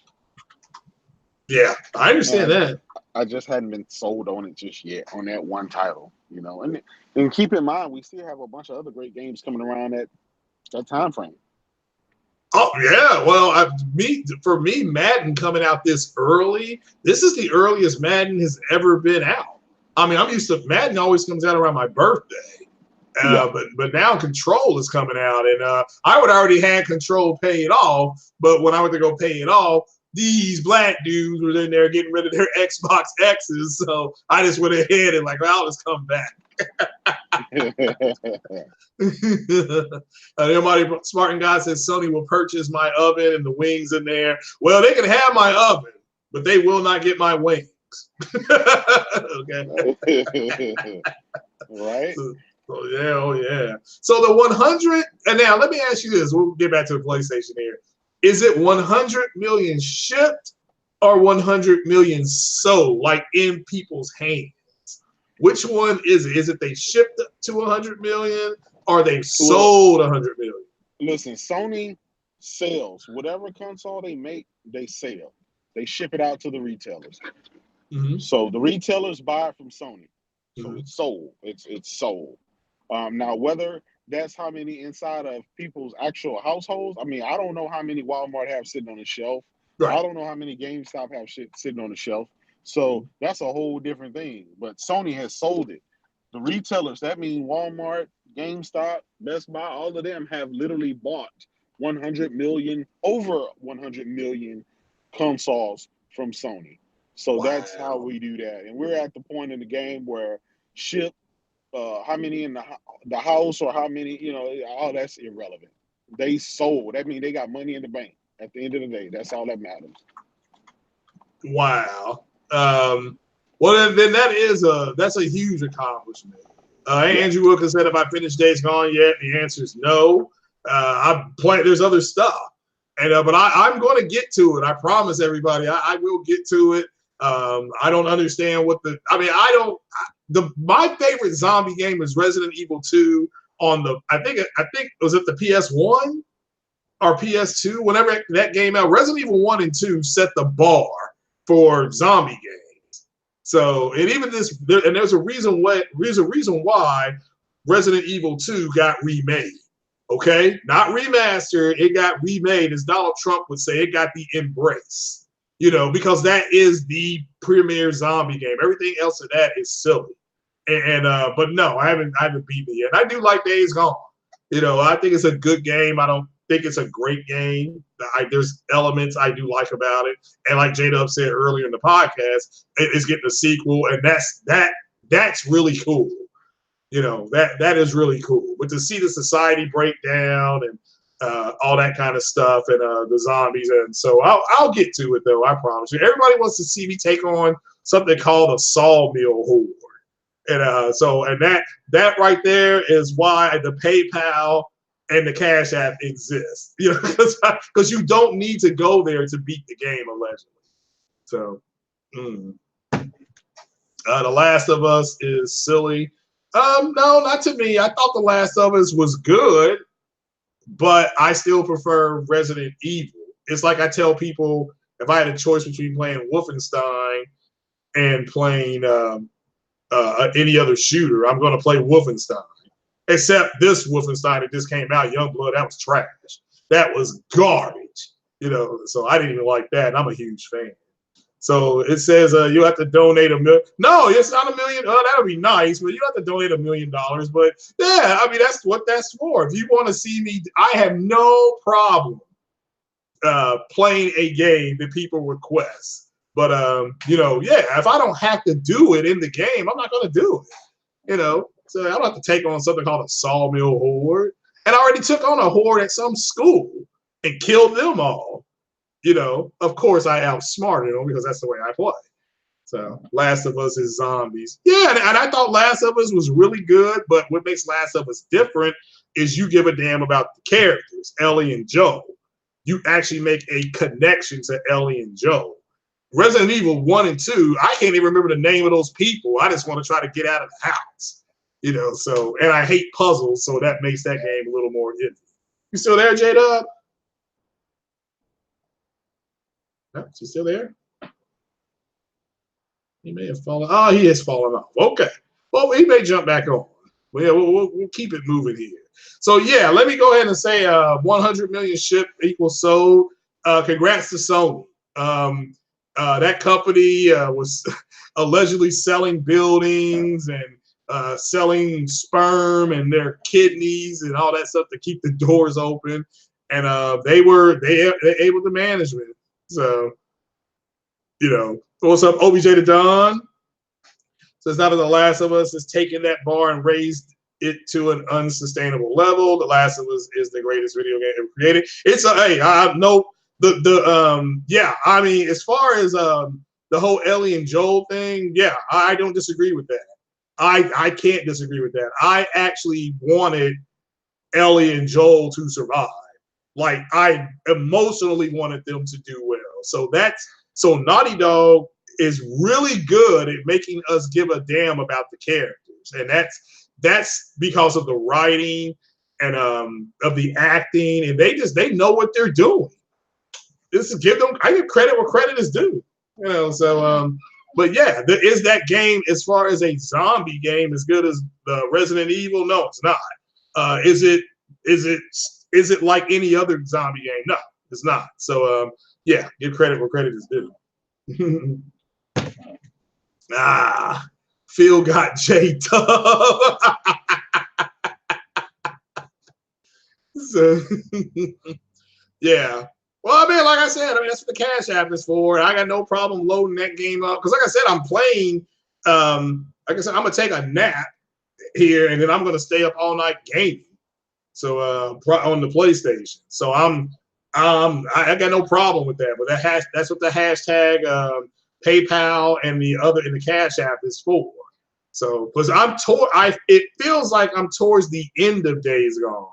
Yeah, I understand that. I just hadn't been sold on it just yet on that one title, you know. And keep in mind, we still have a bunch of other great games coming around at that time frame. Oh yeah, well, for me, Madden coming out this early. This is the earliest Madden has ever been out. I mean, I'm used to Madden always comes out around my birthday, but now Control is coming out, and I would already had Control paid off. But when I went to go pay it off, these black dudes were in there getting rid of their Xbox X's, so I just went ahead and I'll just come back. Everybody, Spartan God says Sony will purchase my oven and the wings in there. Well, they can have my oven, but they will not get my wings. Okay. Right. Oh yeah. So the 100, and now let me ask you this. We'll get back to the PlayStation here. Is it 100 million shipped or 100 million sold, like in people's hands? Which one is it? Is it they shipped to 100 million or they sold 100 million? Listen, Sony sells whatever console they make, they sell. They ship it out to the retailers. Mm-hmm. So the retailers buy it from Sony. So it's sold. It's sold. Now, whether that's how many inside of people's actual households, I mean, I don't know how many Walmart have sitting on the shelf. Right. I don't know how many GameStop have shit sitting on the shelf. So that's a whole different thing. But Sony has sold it. The retailers, that means Walmart, GameStop, Best Buy, all of them have literally bought 100 million, over 100 million consoles from Sony. So that's how we do that. And we're at the point in the game where ship, how many in the house or how many, all that's irrelevant. They sold. That means they got money in the bank. At the end of the day, that's all that matters. Wow. Well, then that's a huge accomplishment. Andrew Wilkins said, "Have I finished Days Gone yet?" The answer is no. There's other stuff, and but I'm going to get to it. I promise everybody, I will get to it. I don't understand my favorite zombie game is Resident Evil 2 on the. I think it was at the PS1 or PS2. Whenever that game out, Resident Evil 1 and 2 set the bar for zombie games. So, and even there's a reason why Resident Evil 2 got remade. Okay, not remastered. It got remade, as Donald Trump would say. It got the embrace. Because that is the premier zombie game. Everything else of that is silly. But no, I haven't beaten it yet. And I do like Days Gone. I think it's a good game. I don't think it's a great game. There's elements I do like about it. And like J-Dub said earlier in the podcast, it's getting a sequel, and that's really cool. That is really cool. But to see the society break down and all that kind of stuff, and the zombies, and so I'll get to it though. I promise you. Everybody wants to see me take on something called a Sawmill Horde, and that right there is why the PayPal and the Cash App exist. Because you don't need to go there to beat the game allegedly. So, The Last of Us is silly. No, not to me. I thought The Last of Us was good, but I still prefer Resident Evil. It's like I tell people, if I had a choice between playing Wolfenstein and playing any other shooter, I'm going to play Wolfenstein. Except this Wolfenstein that just came out, Youngblood, that was trash. That was garbage. You know, so I didn't even like that. And I'm a huge fan. So it says you have to donate $1 million. No, it's not $1 million. Oh, that would be nice, but you have to donate $1 million. But yeah, I mean, that's what that's for. If you want to see me, I have no problem playing a game that people request. But you know, yeah, if I don't have to do it in the game, I'm not going to do it. You know, so I don't have to take on something called a sawmill horde. And I already took on a horde at some school and killed them all. You know, of course I outsmarted them because that's the way I play. So Last of Us is zombies. Yeah, and I thought Last of Us was really good, but what makes Last of Us different is you give a damn about the characters, Ellie and Joel. You actually make a connection to Ellie and Joel. Resident Evil 1 and 2, I can't even remember the name of those people. I just want to try to get out of the house. You know, so, and I hate puzzles, so that makes that game a little more iffy. You still there, J-Dub? No, she's still there? He may have fallen. Oh, he has fallen off. Okay. Well, he may jump back on. Well, yeah, we'll keep it moving here. So, yeah, let me go ahead and say 100 million ship equals sold. Congrats to Sony. That company was allegedly selling buildings and selling sperm and their kidneys and all that stuff to keep the doors open. And they able to manage it. So, you know, what's up, OBJ to Don? So it's not that The Last of Us has taken that bar and raised it to an unsustainable level. The Last of Us is the greatest video game ever created. It's a hey, I know yeah. I mean, as far as the whole Ellie and Joel thing, yeah, I don't disagree with that. I can't disagree with that. I actually wanted Ellie and Joel to survive. Like I emotionally wanted them to do well. So Naughty Dog is really good at making us give a damn about the characters, and that's because of the writing and of the acting, and they know what they're doing. I give credit where credit is due, you know. So but yeah, is that game as far as a zombie game as good as the Resident Evil? No, it's not. Is it like any other zombie game? No, it's not. So yeah, give credit where credit is due. Phil got J-Dub. So, yeah. Well, I mean, like I said, that's what the Cash App is for. I got no problem loading that game up. Because like I said, I'm playing, like I said, I'm going to take a nap here, and then I'm going to stay up all night gaming. So on the PlayStation. So I got no problem with that. But that's what the hashtag PayPal and the Cash App is for. So because it feels like I'm towards the end of Days Gone.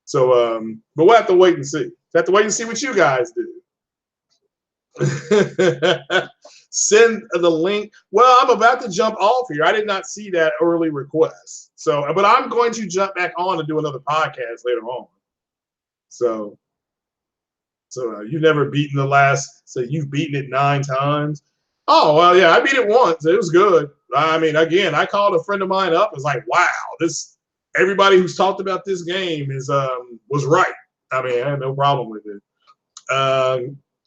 So but we'll have to wait and see. We'll have to wait and see what you guys do. Send the link. Well, I'm about to jump off here. I did not see that early request. So, but I'm going to jump back on and do another podcast later on. So you've never beaten the last. So you've beaten it 9 times. Oh well, yeah, I beat it once. It was good. I mean, again, I called a friend of mine up. It's like, wow, everybody who's talked about this game was right. I mean, I had no problem with it.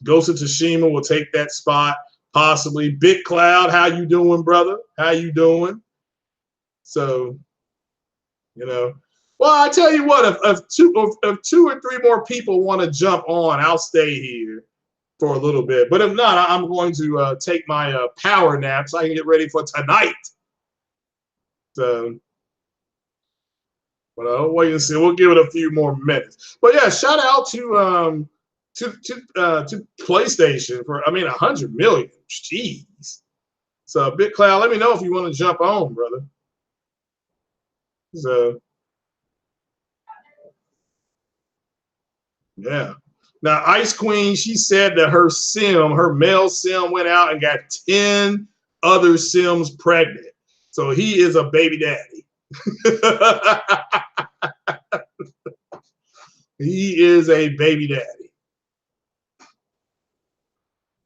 Ghost of Tsushima will take that spot, possibly. Big Cloud, how you doing, brother? How you doing? So, you know. Well, I tell you what, if 2 or 3 more people want to jump on, I'll stay here for a little bit. But if not, I'm going to take my power nap so I can get ready for tonight. So, but I'll wait and see. We'll give it a few more minutes. But yeah, shout out to PlayStation for 100 million. Jeez. So Big Cloud, let me know if you want to jump on, brother. So yeah. Now Ice Queen, she said that her male sim went out and got 10 other sims pregnant. So he is a baby daddy. He is a baby daddy.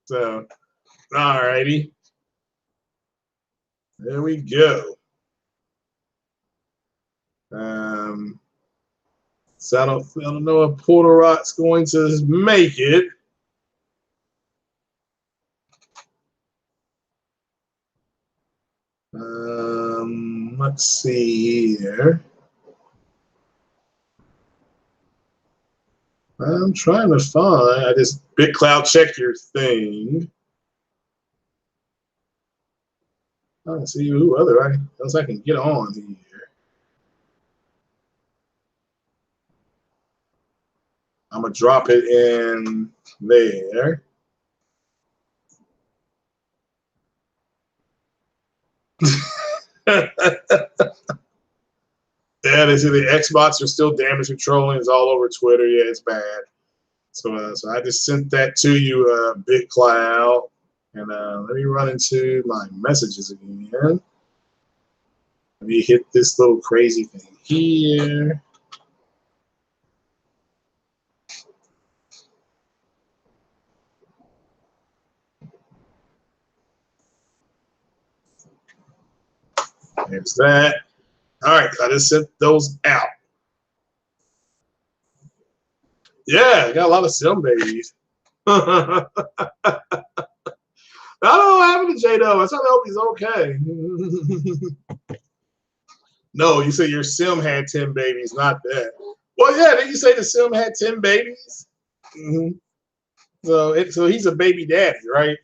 So, all righty. There we go. So I don't know if Porterot's going to make it. Let's see here. I'm trying to find. I just BitCloud check your thing. I see who else I can get on here. I'm gonna drop it in there. Yeah, they say the Xbox are still damage controlling. It's all over Twitter. Yeah, it's bad. So I just sent that to you, BitCloud. And let me run into my messages again. Let me hit this little crazy thing here. There's that. All right, I just sent those out. Yeah, got a lot of sim babies. I don't know what happened to J-Dub. I try to hope he's okay. No, you said your sim had 10 babies, not that. Well, yeah, didn't you say the sim had 10 babies? Mm-hmm. So he's a baby daddy, right?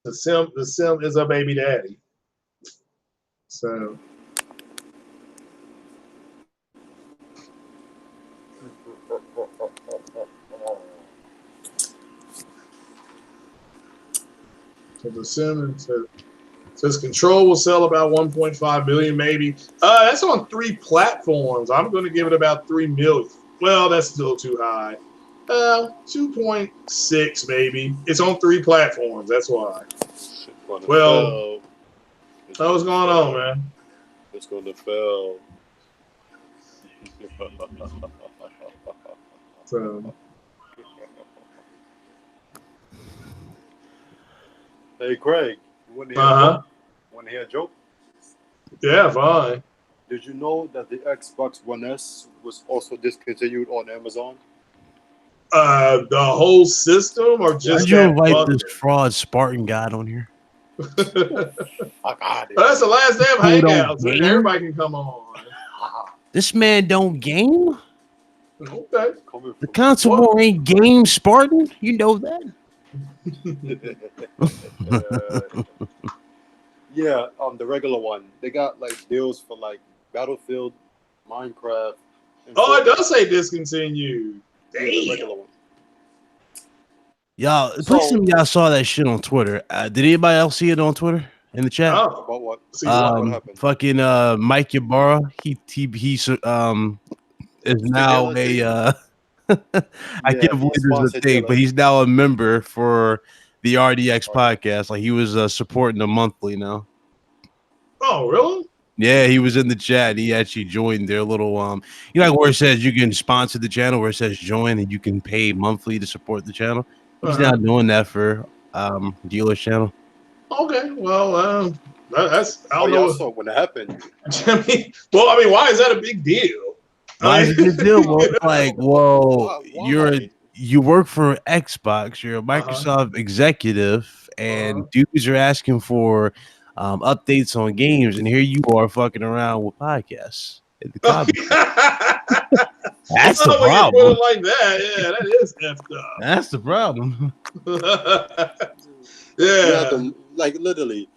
The sim is a baby daddy. So the sim says Control will sell about 1.5 million, maybe. That's on 3 platforms. I'm going to give it about 3 million. Well, that's still too high. 2.6 maybe. It's on 3 platforms. That's why. Well, what's going on, man? It's going to fail. So, hey, Craig, you want to hear a joke? Yeah, fine. Did you know that the Xbox One S was also discontinued on Amazon? The whole system, or just Why'd you invite this fraud Spartan guy on here? Fuck out of That's the last damn hangout. So game? everybody can come on. This man don't game? Okay. The console war ain't game, Spartan. You know that. Yeah, the regular one. They got like deals for like Battlefield, Minecraft. Oh, it does say discontinued. Yeah, the regular one. Y'all, please tell me y'all saw that shit on Twitter. Did anybody else see it on Twitter in the chat? Oh, about what? See what happened? Fucking Mike Ybarra. He is now a I can't believe this is a thing, but he's now a member for the RDX podcast. Like he was supporting the monthly now. Oh, really? Yeah, he was in the chat. He actually joined their little you know, like where it says you can sponsor the channel, where it says join and you can pay monthly to support the channel. He's now doing that for Dealer's channel. Okay, well, that's I don't know. So when it happened, well, I mean, why is that a big deal? Why is it a big deal? Well, like, well, you work for Xbox, you're a Microsoft executive, and dudes are asking for updates on games, and here you are fucking around with podcasts. That's the problem. When you put it like that, yeah, that is effed up. That's the problem. Yeah, like literally,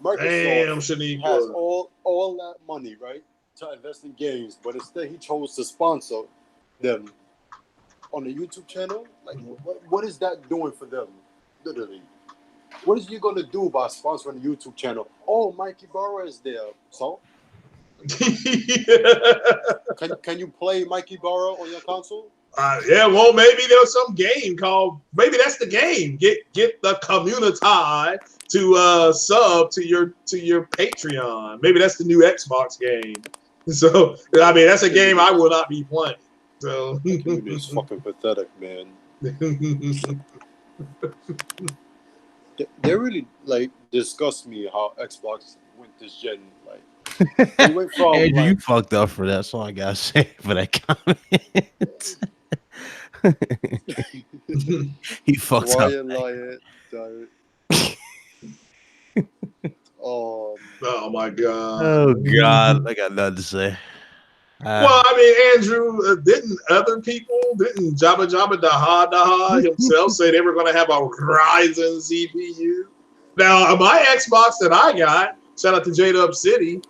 Microsoft has all that money, right, to invest in games, but instead he chose to sponsor them on the YouTube channel. Like, what is that doing for them? Literally, what is you gonna do by sponsoring the YouTube channel? Oh, Mikey Barra is there, so can you play Mikey Barra on your console? Yeah, well, maybe there's some game called. Maybe that's the game. Get the community to sub to your Patreon. Maybe that's the new Xbox game. So I mean, that's a game I will not be playing. So it's fucking pathetic, man. They really like disgust me how Xbox went this gen. Like they went from Andrew, you fucked up for that. That's all I gotta say for that comment. He fucked up. Oh my God. Oh God, I got nothing to say. Well, I mean, Andrew, didn't Jabba Jabba Daha himself say they were going to have a Ryzen CPU? Now, my Xbox that I got, shout out to JDUBCITY,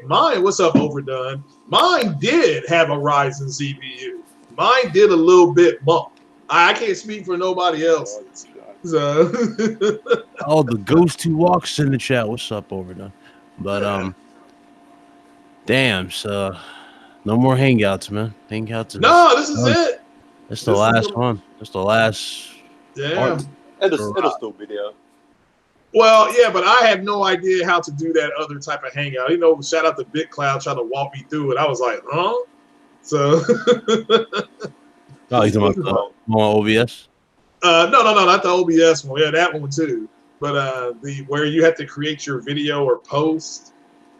mine, what's up, Overdone? Mine did have a Ryzen CPU. Mine did a little bit bump. I can't speak for nobody else. So. Oh, the ghost who walks in the chat. What's up, Overdone? But damn, so no more hangouts, man. Hangouts. No, this is it. That's the last one. That's the last. Yeah. It'll still be there. Well, yeah, but I had no idea how to do that other type of hangout. You know, shout out to BitCloud trying to walk me through it. I was like, huh? So. Oh, you talking about more OBS? No, not the OBS one. Yeah, that one too. But where you have to create your video or post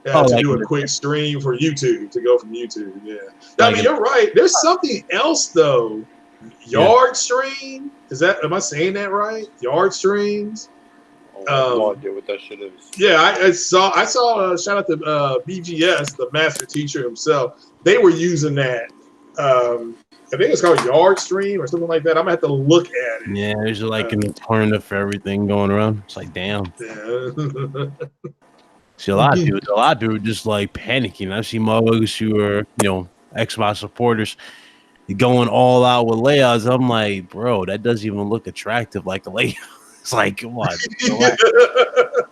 to do a quick stream for YouTube, to go from YouTube. Yeah. I mean, you're right. There's something else though. Yard stream. Am I saying that right? Yard streams. I have no idea what that shit is. Yeah, I saw shout out to BGS, the master teacher himself. They were using that. I think it's called Yard Stream or something like that. I'm gonna have to look at it. Yeah, there's like an alternative for everything going around. It's like, damn. Yeah. See, a lot of people just like panicking. I see motherfuckers who are, Xbox supporters going all out with layouts. I'm like, bro, that doesn't even look attractive like a layout. It's like, come on,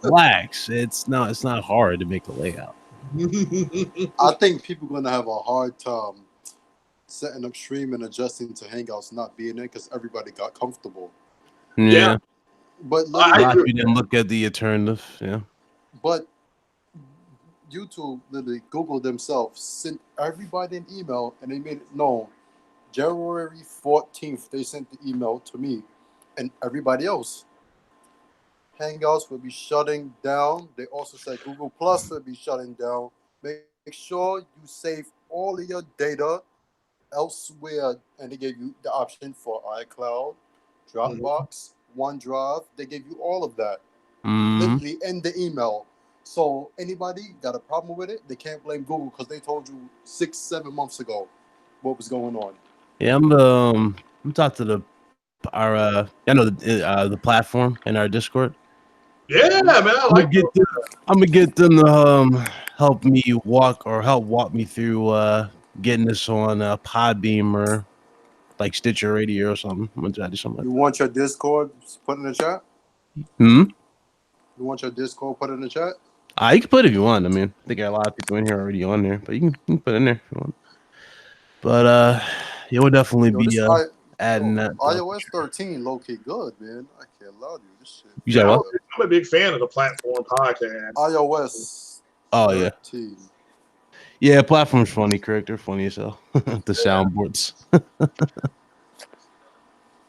relax. It's not hard to make a layout. I think people are gonna have a hard time setting up stream and adjusting to Hangouts not being there because everybody got comfortable. Yeah. But we didn't look at the alternative. Yeah. But YouTube, literally, Google themselves sent everybody an email and they made it known. January 14th, they sent the email to me and everybody else. Hangouts will be shutting down. They also said Google Plus will be shutting down. Make sure you save all of your data elsewhere. And they gave you the option for iCloud, Dropbox, OneDrive. They gave you all of that. Literally in the email. So anybody got a problem with it, they can't blame Google because they told you 6-7 months ago what was going on. Yeah, I'm talking to the platform in our Discord. Yeah, man, I'm gonna get them to help walk me through getting this on Podbeam or like Stitcher Radio or something. I'm gonna try to do something. You want your Discord put in the chat? You want your Discord put in the chat? You can put it if you want. I mean, I think a lot of people in here already on there, but you can put it in there if you want. But it would definitely be adding that. iOS 13 low-key good, man. I can't lie to you. This shit. You what? I'm a big fan of the platform podcast. iOS. Oh 13. Yeah, platform's funny, correct? They're funny as hell. The soundboards.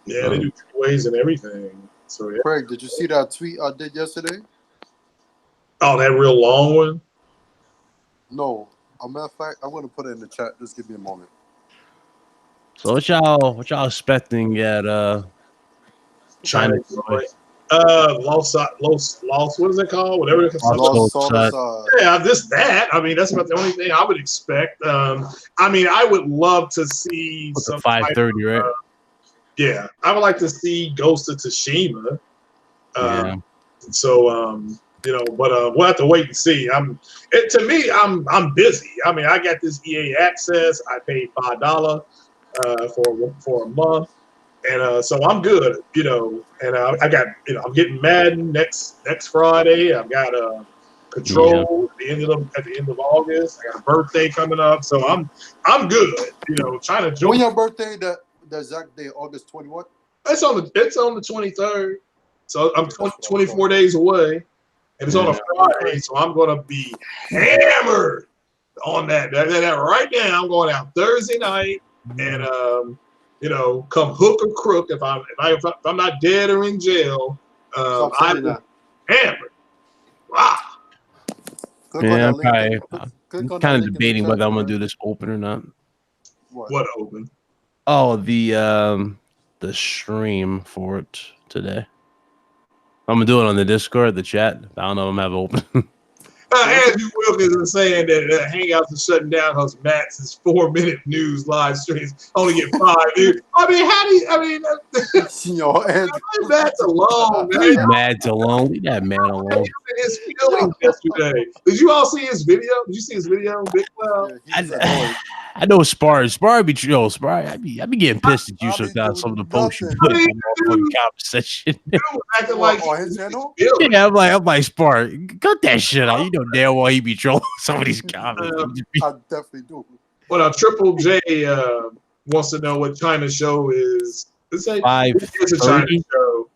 Yeah, they do ways and everything. So yeah. Craig, did you see that tweet I did yesterday? Oh, that real long one? No. As a matter of fact, I'm gonna put it in the chat. Just give me a moment. So what y'all expecting at China? Lost, what is it called? Whatever it's called. Yeah, just that. I mean, that's about the only thing I would expect. I mean, I would love to see some 530, right? Yeah, I would like to see Ghost of Tsushima. So but we'll have to wait and see. To me, I'm busy. I mean, I got this EA access. I paid $5 for a month. And so I'm good, and I got, I'm getting Madden next Friday. I've got Control at the end of August. I got a birthday coming up, so I'm good. Trying to join. When your birthday? The exact day, August 21. It's on the 23rd, so I'm 24 days away, and it's on a Friday, so I'm gonna be hammered on that. Right now, I'm going out Thursday night, and come hook or crook, if I'm not dead or in jail, I'm hammered. Wow. Yeah, I'm kind of debating whether I'm gonna do this open or not. What open? Oh, the stream for it today. I'm gonna do it on the Discord, the chat. I don't know if I'm have it open. Andrew Wilkins is saying that Hangouts are shutting down because Matt's 4-minute news live streams only get 5 views. I mean, how do you? I mean, leave Matt alone, man. Leave Matt alone. Leave that man alone. His feelings yesterday. Did you all see his video? Did you see his video, Big Cloud? I know Spar be true. Spar, I be getting pissed at you sometimes. Some of the posts you put in the comment section. Acting like his channel. Yeah, I'm like Spar. Cut that shit out. You know damn well he be trolling some of these comments. I definitely do. Well, Triple J wants to know what China's show is. It's a China show.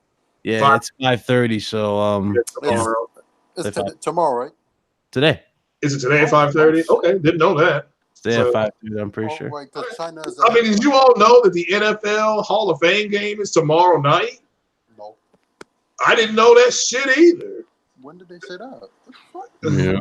Yeah, it's 5:30. So tomorrow. It's tomorrow, right? Today. Is it today at 5:30? Okay, didn't know that. Today at 5:30, I'm pretty sure. Right, I mean, did you all know that the NFL Hall of Fame game is tomorrow night? No. I didn't know that shit either. When did they say that? Yeah.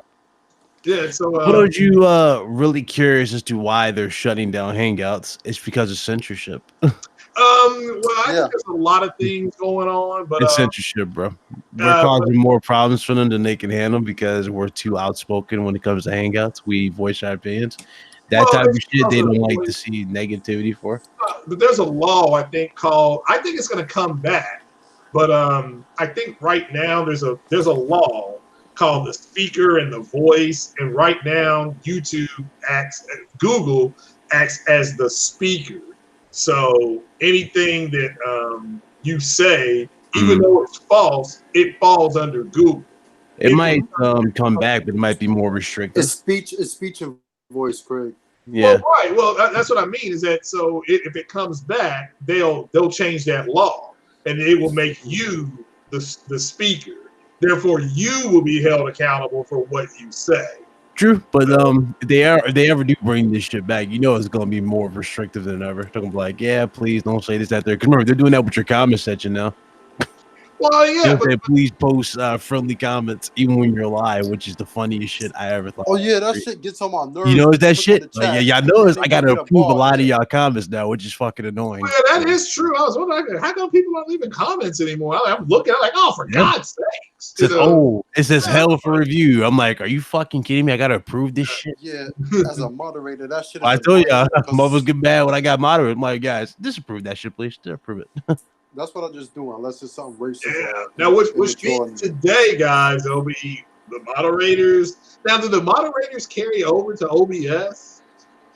Yeah, so what are you really curious as to why they're shutting down Hangouts? It's because of censorship. Well, I think there's a lot of things going on, but it's censorship, bro. We're causing more problems for them than they can handle because we're too outspoken when it comes to Hangouts. We voice our opinions. That type of shit they don't like to see negativity for. But there's a law I think it's going to come back, but I think right now there's a law called the speaker and the voice, and right now Google acts as the speaker. So anything that you say, even though it's false, it falls under Google. It might come back, but it might be more restricted. It's speech and voice, Craig. Yeah. Well, right. Well, that's what I mean. Is that so? If it comes back, they'll change that law, and it will make you the speaker. Therefore, you will be held accountable for what you say. True, but if they ever do bring this shit back, you know it's gonna be more restrictive than ever. They're gonna be like, yeah, please don't say this out there. Because remember, they're doing that with your comment section now. Well, yeah. But please post friendly comments even when you're live, which is the funniest shit I ever thought. Oh yeah, that shit gets on my nerves. You know that shit? Like, yeah, y'all notice I gotta approve a lot of y'all comments now, which is fucking annoying. Well, yeah, that is true. I was wondering how come people aren't leaving comments anymore. I'm looking, I'm like, oh, for God's sakes. It says hell for review. I'm like, are you fucking kidding me? I gotta approve this shit. Yeah, as a moderator, that shit. I told y'all, mothers get mad when I got moderated. I'm like, guys, disapprove that shit, please. Disapprove it. That's what I just do, unless it's something racist. Yeah. Now, which means today, guys, there'll be the moderators. Now, do the moderators carry over to OBS?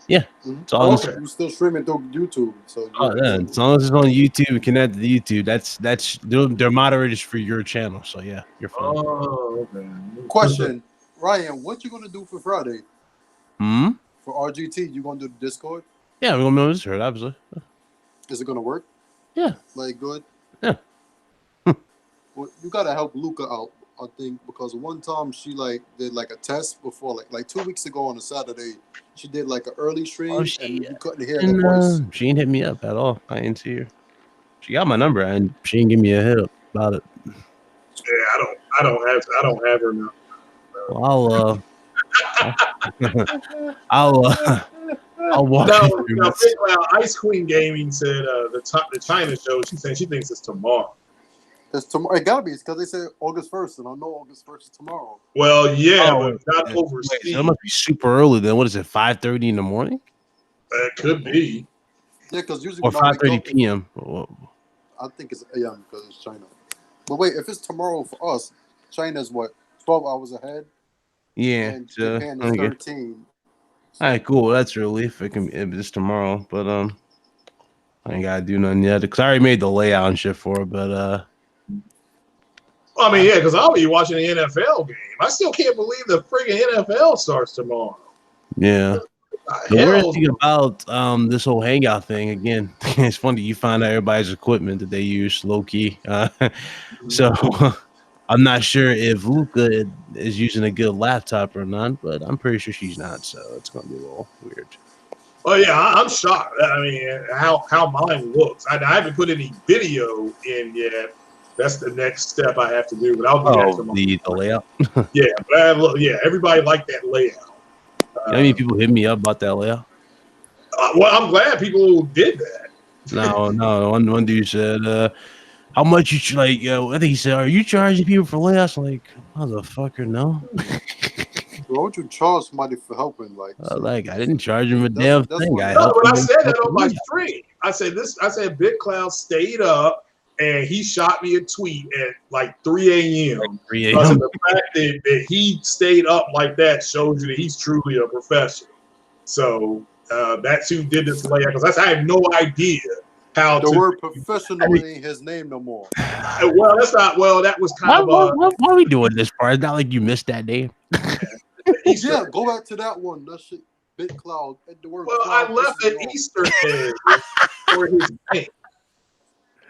Yeah. It's all We're still streaming through YouTube. So yeah. As long as it's on YouTube and connected to YouTube, that's they're moderators for your channel. So yeah, you're fine. Oh, okay. Question, Ryan, what you gonna do for Friday? For RGT, you gonna do the Discord? Yeah, we're gonna be on Discord, obviously. Is it gonna work? Yeah. Like good? Yeah. Well, you gotta help Luca out, I think, because one time she did a test before, like 2 weeks ago on a Saturday, she did an early stream and you couldn't hear the voice. She didn't hit me up at all. I didn't see her. She got my number and she didn't give me a hit up about it. Yeah, I don't have her number. Well, I'll walk you through. Ice Queen Gaming said the China show. She said she thinks it's tomorrow. It's tomorrow. It gotta be. It's because they said August 1st, and I know August 1st is tomorrow. Well, yeah, but not overseas. That must be super early. Then what is it? 5:30 in the morning? It could be. Yeah, because usually or 5:30 p.m. I think it's AM because it's China. But wait, if it's tomorrow for us, China's what 12 hours ahead. Yeah, and Japan is 13. All right, cool. That's a relief. If it's tomorrow, but I ain't gotta do nothing yet because I already made the layout and shit for it. But I mean, yeah, because I'll be watching the NFL game. I still can't believe the friggin' NFL starts tomorrow. Yeah. The weird thing about this whole hangout thing, again, it's funny you find out everybody's equipment that they use low key. So I'm not sure if Luca is using a good laptop or not, but I'm pretty sure she's not. So it's gonna be a little weird. Oh yeah, I'm shocked. I mean, how mine looks. I haven't put any video in yet. That's the next step I have to do. But I'll do that tomorrow. The layout. Yeah, but everybody liked that layout. How many people hit me up about that layout? Well, I'm glad people did that. No. One dude said, how much you like? I think he said, "Are you charging people for layouts?" I'm like, motherfucker, no. Why would you charge somebody for helping? Like I didn't charge him a damn thing. I No, helped but I him said that on my layout. stream. I said Big Cloud stayed up and he shot me a tweet at like 3 a.m. Like 3 Because a.m. the fact that he stayed up like that shows you that he's truly a professional. So that's who did this layout. Because I have no idea how the to. word professional ain't his name no more. Well, that's not. Well, that was kind of. Why are we doing this part? It's not like you missed that name. Yeah, go back to that one. That shit, Big Cloud. The word well, cloud I left an Easter egg for his name.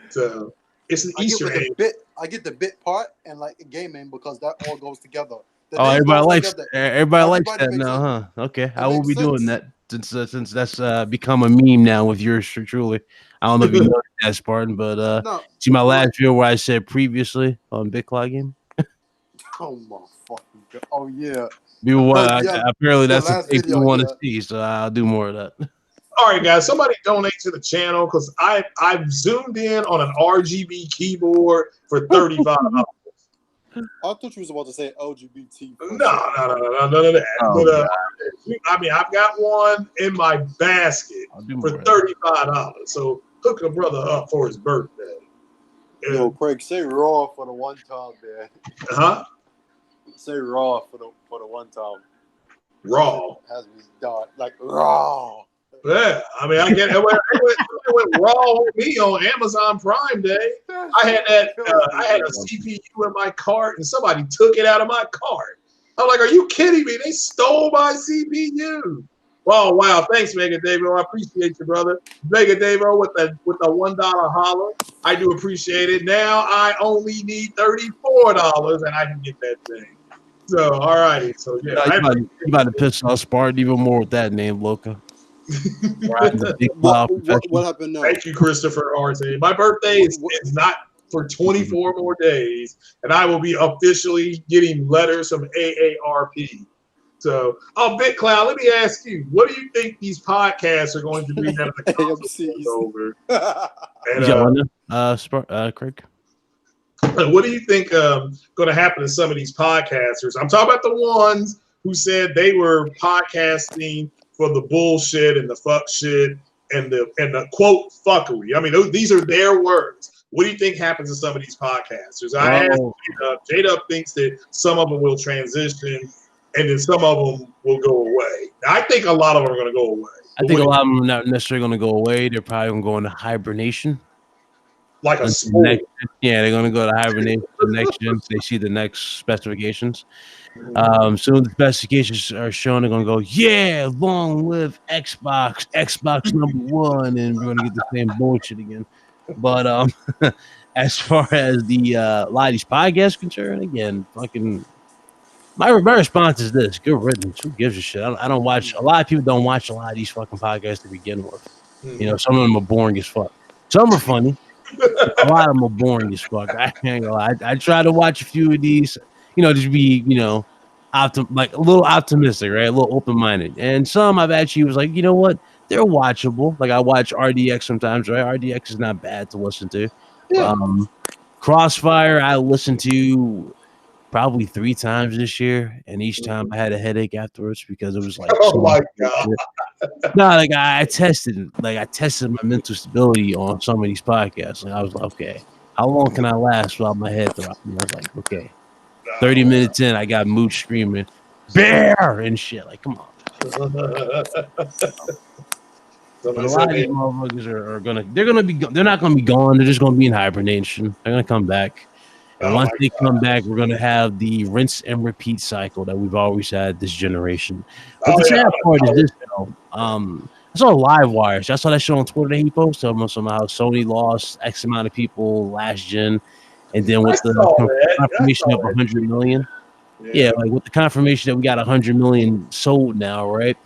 So it's an Easter egg. I get the bit part and like gaming because that all goes together. Everybody likes that now, huh? Okay, I will be doing that since that's become a meme now with yours truly. I don't know if you know that, Spartan, but see my last video where I said previously on Big Cloud Game. Oh my fucking god! Oh yeah. Apparently that's the thing you want to see, so I'll do more of that. All right, guys, somebody donate to the channel because I've zoomed in on an RGB keyboard for $35. I thought you was about to say LGBT. No, none of that. Oh, but I mean, I've got one in my basket for $35. So hook a brother up for his birthday. Yo, Craig, say raw for the one time, man. Huh? Say raw for the one time. Raw. It has to be done like raw. Yeah, I mean, I get it went raw on me on Amazon Prime Day. I had a CPU in my cart, and somebody took it out of my cart. I'm like, "Are you kidding me? They stole my CPU!" Oh wow! Thanks, Mega Davo. I appreciate you, brother. Mega Davo with the $1 holler. I do appreciate it. Now I only need $34, and I can get that thing. So, all righty. So yeah, you about to piss off Spartan even more with that name, Loca. What happened now? Thank you, Christopher Arte. My birthday is not for 24 more days, and I will be officially getting letters from AARP. So, Big Cloud, let me ask you, what do you think these podcasts are going to be now that the console is over? And, Craig? What do you think going to happen to some of these podcasters? I'm talking about the ones who said they were podcasting for the bullshit and the fuck shit and the quote fuckery. I mean, these are their words. What do you think happens to some of these podcasters? I asked J-Dub thinks that some of them will transition and then some of them will go away. I think a lot of them are going to go away. I think a lot of them are not necessarily going to go away. They're probably going to go into hibernation. Like a sport. They're going to go to hibernation the next gen. They see the next specifications. Soon the specifications are shown. They're going to go, yeah, long live Xbox #1, and we're going to get the same bullshit again. But as far as the a lot of these podcasts concerned, again, fucking my response is this: good riddance. Who gives a shit? I don't watch. A lot of people don't watch a lot of these fucking podcasts to begin with. You know, some of them are boring as fuck. Some are funny. A lot of them are boring as fuck. I ain't gonna lie. I try to watch a few of these. You know, just be like a little optimistic, right? A little open minded. And some I've actually was like, you know what? They're watchable. Like I watch RDX sometimes, right? RDX is not bad to listen to. Yeah. Crossfire I listened to probably 3 times this year, and each time I had a headache afterwards because it was like, oh my god! No, like I tested my mental stability on some of these podcasts. Like I was like, okay, how long can I last without my head throbbing? I was like, okay, 30 minutes in, I got Mooch screaming, "Bear!" and shit. Like, come on. But a lot of these motherfuckers they're not gonna be gone. They're just gonna be in hibernation. They're gonna come back. And once they come back, we're going to have the rinse and repeat cycle that we've always had this generation. But the sad part is this, though. I saw Live Wires. I saw that show on Twitter that he posted somehow Sony lost X amount of people last gen. And then with the confirmation of 100 million. Yeah, like with the confirmation that we got 100 million sold now, right?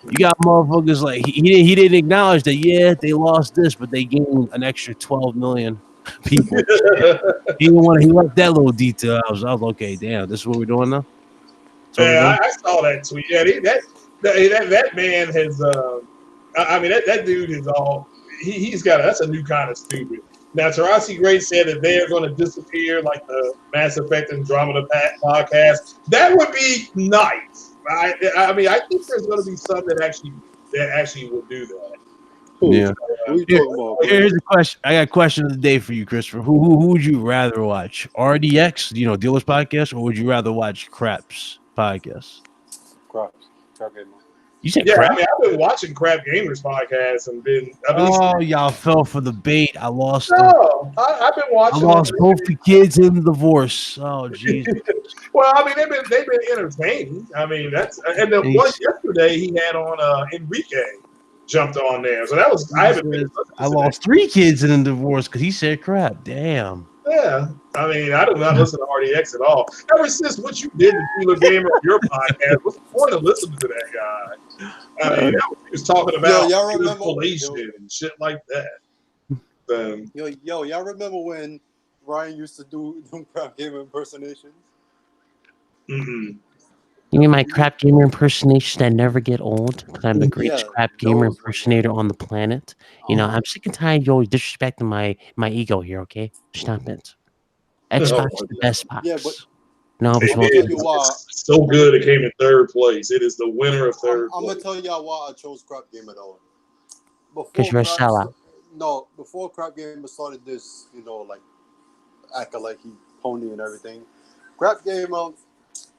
You got motherfuckers like he didn't acknowledge that, yeah, they lost this, but they gained an extra 12 million. People. He left that little detail. I was okay, damn, this is what we're doing now. Yeah, I saw that tweet. Yeah, that man has I mean that dude is all he's got that's a new kind of stupid. Now, Tarasi Gray said that they are going to disappear like the Mass Effect Andromeda podcast. That would be nice. I mean, I think there's going to be some that actually will do that. Yeah. What are you talking about? Here's a question. I got a question of the day for you, Christopher. Who would you rather watch? RDX, Dealers Podcast, or would you rather watch Craps Podcast? Crap. You said Yeah, Crap? I mean, I've been watching Crap Gamers podcast and y'all fell for the bait. I lost. No, I've been watching. I lost both the kids in the divorce. Oh, jeez. Well, I mean, they've been entertaining. I mean, that's and the one yesterday he had on Enrique jumped on there, so that was I lost 3 kids in a divorce because he said crap. Damn. Yeah, I mean, I do not listen to RDX at all. Ever since what you did to Dealer Gamer on your podcast, what's the point of listening to that guy? I mean, he was talking about manipulation and shit like that. Y'all remember when Ryan used to do crap gamer impersonations? Mm-hmm. You mean my crap gamer impersonations that never get old? Because I'm the greatest crap gamer impersonator on the planet. I'm sick and tired of you always disrespecting my ego here, okay? Stop it. Xbox is the best box. Yeah, but it's so good it came in 3rd place. It is the winner of 3rd place. I'm going to tell y'all why I chose crap gamer though. Because you're a sellout. No, before crap gamer started this, acting like he pony and everything. Crap gamer...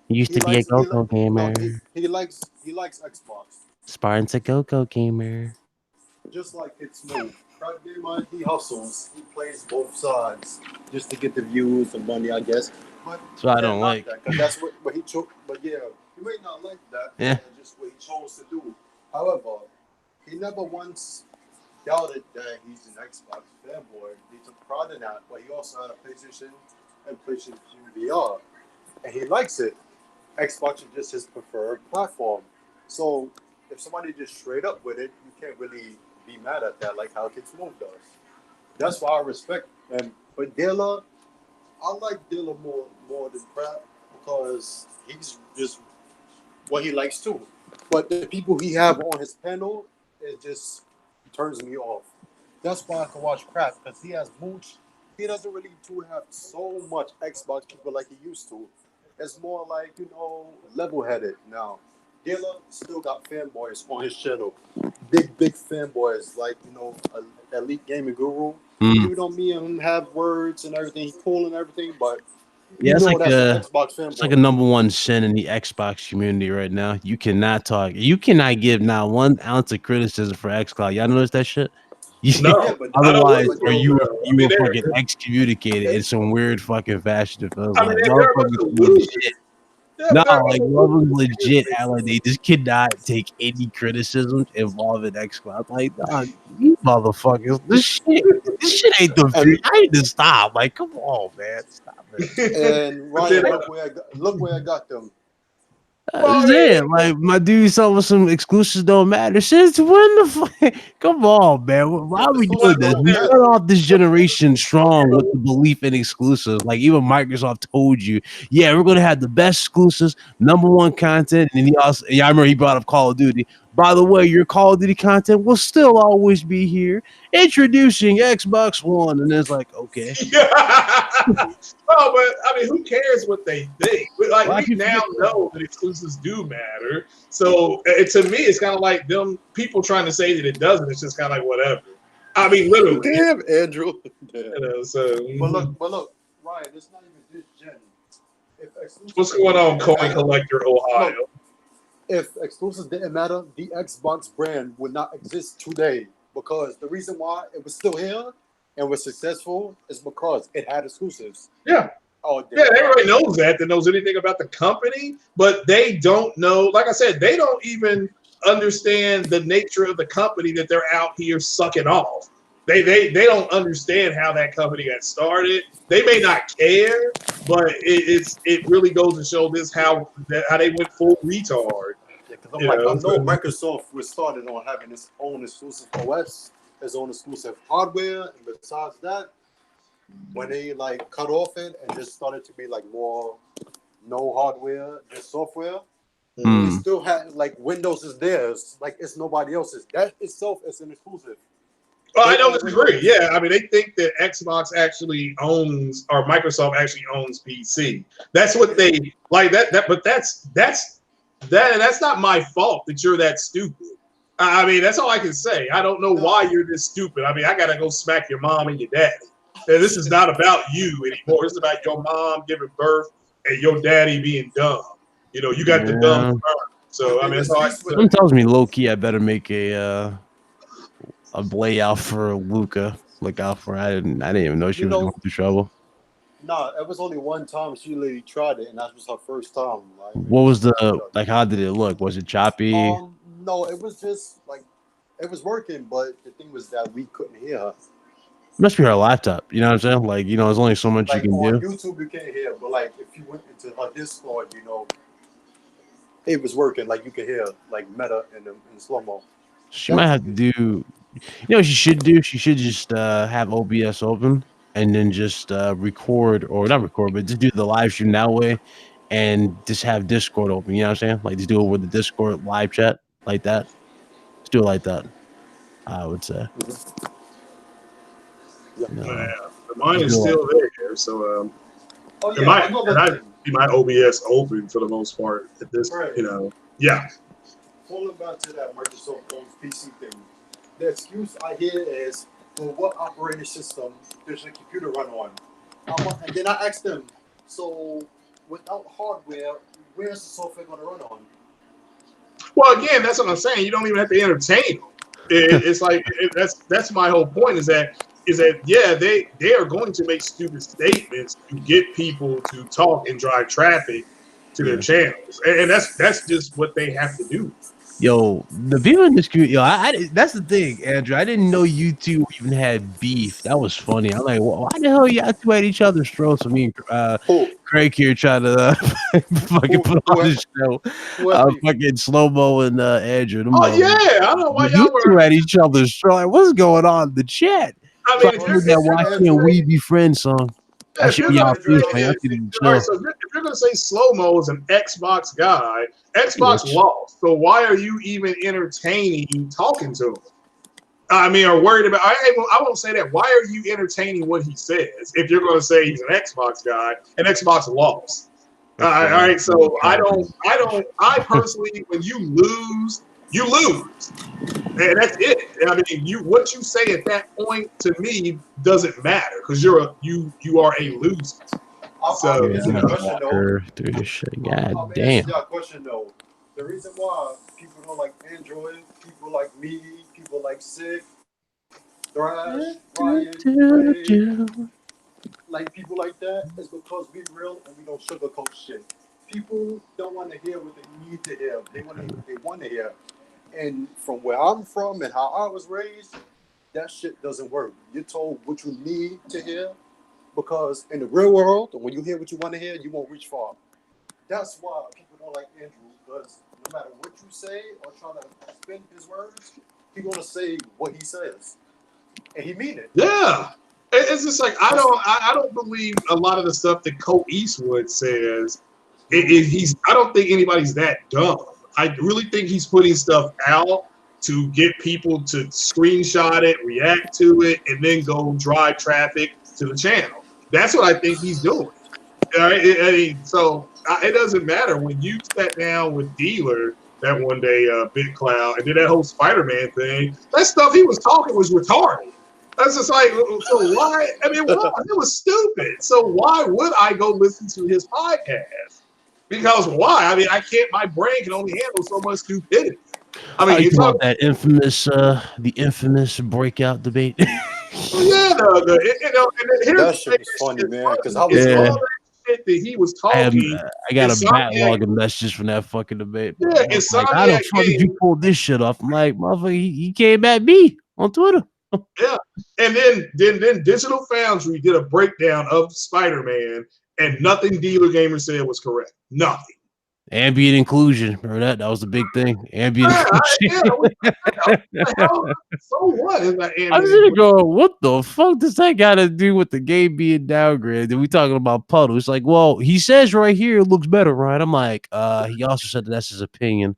He used to be a go-go gamer. He likes Xbox. Spartan's a go-go gamer. Just like it's smooth. Crap gamer, he hustles. He plays both sides just to get the views and money, I guess. But so I don't like that, because that's what he chose. But yeah, you may not like that. Yeah. Just what he chose to do. However, he never once doubted that he's an Xbox fanboy. He took pride in that. But he also had a PlayStation and PlayStation VR, and he likes it. Xbox is just his preferred platform. So if somebody just straight up with it, you can't really be mad at that, like how Kids Move does. That's why I respect him. But Dilla, I like Dilla more than Crap because he's just what he likes too. But the people he have on his panel, it just turns me off. That's why I can watch Crap, because he has Mooch. He doesn't really have so much Xbox people like he used to. It's more like, level-headed now. Dilla still got fanboys on his channel. Big fanboys, like, Elite Gaming Guru. Even though me and him have words and everything, he's cool and everything, but it's like Xbox fanboy. It's like a number one sin in the Xbox community right now. You cannot talk. You cannot give not 1 ounce of criticism for XCloud. Y'all notice that shit? No, otherwise, or you were fucking excommunicated in some weird fucking fashion. It feels like motherfuckers shit. No, like motherfuckers legit act like they just cannot take any criticism involving XCloud. Like, nah, you motherfuckers, this shit ain't the view. I need to stop. Like, come on, man, stop it. And Ryan, look where I got them. Like my dude selling some exclusives don't matter. Since when the fuck? Come on, man. Why are we doing this? We start off this generation strong with the belief in exclusives. Like even Microsoft told you, yeah, we're gonna have the best exclusives, number 1 content. And I remember he brought up Call of Duty. By the way, your Call of Duty content will still always be here. Introducing Xbox One, and it's like, okay. Oh, but I mean, who cares what they think? Like, we now know that exclusives do matter. So to me, it's kind of like them people trying to say that it doesn't. It's just kind of like whatever. I mean, literally. Damn, Andrew. Damn. But look, Ryan, it's not even this gen. What's going on, Coin Collector Ohio? Look, if exclusives didn't matter, the Xbox brand would not exist today. Because the reason why it was still here and was successful is because it had exclusives. Yeah. Everybody knows that knows anything about the company, but they don't know. Like I said, they don't even understand the nature of the company that they're out here sucking off. They don't understand how that company got started. They may not care, but it really goes to show this how they went full retard. I know Microsoft was started on having its own exclusive OS, its own exclusive hardware, and besides that, when they cut off it and just started to be more no hardware, just software, they still had Windows is theirs, it's nobody else's. That itself is an exclusive. Well, I don't disagree. Yeah, I mean, they think that Xbox actually owns, or Microsoft actually owns PC. That's what they like. But that's not my fault that you're that stupid. I mean, that's all I can say. I don't know why you're this stupid. I mean, I gotta go smack your mom and your daddy. And this is not about you anymore. It's about your mom giving birth and your daddy being dumb. You know, you got the dumb sperm. So I mean, that's all I can say. Someone tells me low key I better make a layout for Luca. Look out for her. I didn't even know she was going through trouble. No, it was only one time she literally tried it, and that was her first time. Like, what was the like? How did it look? Was it choppy? No, it was just like it was working, but the thing was that we couldn't hear her. It must be her laptop. You know what I'm saying? Like, you know, there's only so much like you can on do. YouTube, you can't hear, but like if you went into her Discord, you know, it was working. Like you could hear like meta in slow mo. She might have to do. You know what she should do? She should just have OBS open and then just record, or not record, but just do the live stream that way and just have Discord open. You know what I'm saying? Like just do it with the Discord live chat like that. Just do it like that, I would say. Mine is still there. So I keep my OBS open for the most part at this, you know. Yeah. Pulling back to that Microsoft owns PC thing. The excuse I hear is, well, what operating system does your computer run on? And then I ask them, so without hardware, where's the software going to run on? Well, again, that's what I'm saying. You don't even have to entertain them. It's like that's my whole point. Is that yeah, they are going to make stupid statements to get people to talk and drive traffic to their channels, and that's just what they have to do. Yo, the people in this community, that's the thing, Andrew. I didn't know you two even had beef. That was funny. I'm like, well, why the hell y'all two at each other's throats? I mean, Craig here trying to fucking put on this show. Fucking slow mo and Andrew. Yeah, I don't know why y'all were at each other's throats. Like, what's going on in the chat? I mean, so that "Why Can't We Be Friends" song. Yeah, if you're going to say slow mo is an Xbox guy, Xbox lost. So why are you even entertaining talking to him? I mean, or worried about? I won't say that. Why are you entertaining what he says if you're going to say he's an Xbox guy and Xbox lost? All right. So I personally, when you lose, and that's it. I mean, what you say at that point to me doesn't matter because you are a loser. So God damn. Question though. The reason why people don't like Android, people like me, people like Sick, Thrash, Ryan, like people like that is because we real and we don't sugarcoat shit. People don't want to hear what they need to hear. They want to hear. And from where I'm from and how I was raised, that shit doesn't work. You're told what you need to hear because in the real world, when you hear what you want to hear, you won't reach far. That's why people don't like Andrew, because no matter what you say or try to spin his words, he's going to say what he says. And he mean it. Yeah. It's just like, I don't believe a lot of the stuff that Colt Eastwood says. I don't think anybody's that dumb. I really think he's putting stuff out to get people to screenshot it, react to it, and then go drive traffic to the channel. That's what I think he's doing. All right? So it doesn't matter when you sat down with Dealer that one day, Big Cloud, and did that whole Spider-Man thing. That stuff he was talking was retarded. That's just like, so why? I mean, it was stupid. So why would I go listen to his podcast? Because why? I mean, my brain can only handle so much stupidity. I mean, you talk about that the infamous breakout debate. Yeah, that shit was funny, man. Because I was all that shit that he was talking. I got a backlog of messages from that fucking debate. Yeah, like, how the fuck did you pull this shit off? I'm like, motherfucker, he came at me on Twitter. Yeah, and then Digital Foundry did a breakdown of Spider-Man, and nothing Dealer Gamer said was correct. Nothing. Ambient inclusion, remember that? That was the big thing. Ambient inclusion. So what is that? I was gonna go, what the fuck does that got to do with the game being downgraded? We talking about Puddle? It's like, well, he says right here it looks better, right? I'm like, he also said that's his opinion.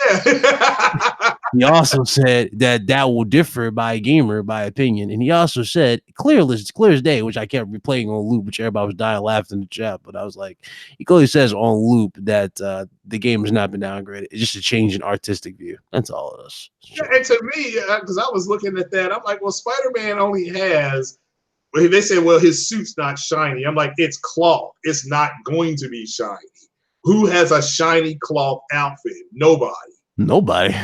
Yeah. He also said that will differ by gamer, by opinion. And he also said, clear as day, which I kept replaying on loop, which everybody was dying laughing in the chat. But I was like, he clearly says on loop that the game has not been downgraded. It's just a change in artistic view. That's all it is. Yeah, and to me, because I was looking at that, I'm like, well, Spider-Man only has. Well, they said, well, his suit's not shiny. I'm like, it's cloth. It's not going to be shiny. Who has a shiny cloth outfit? Nobody.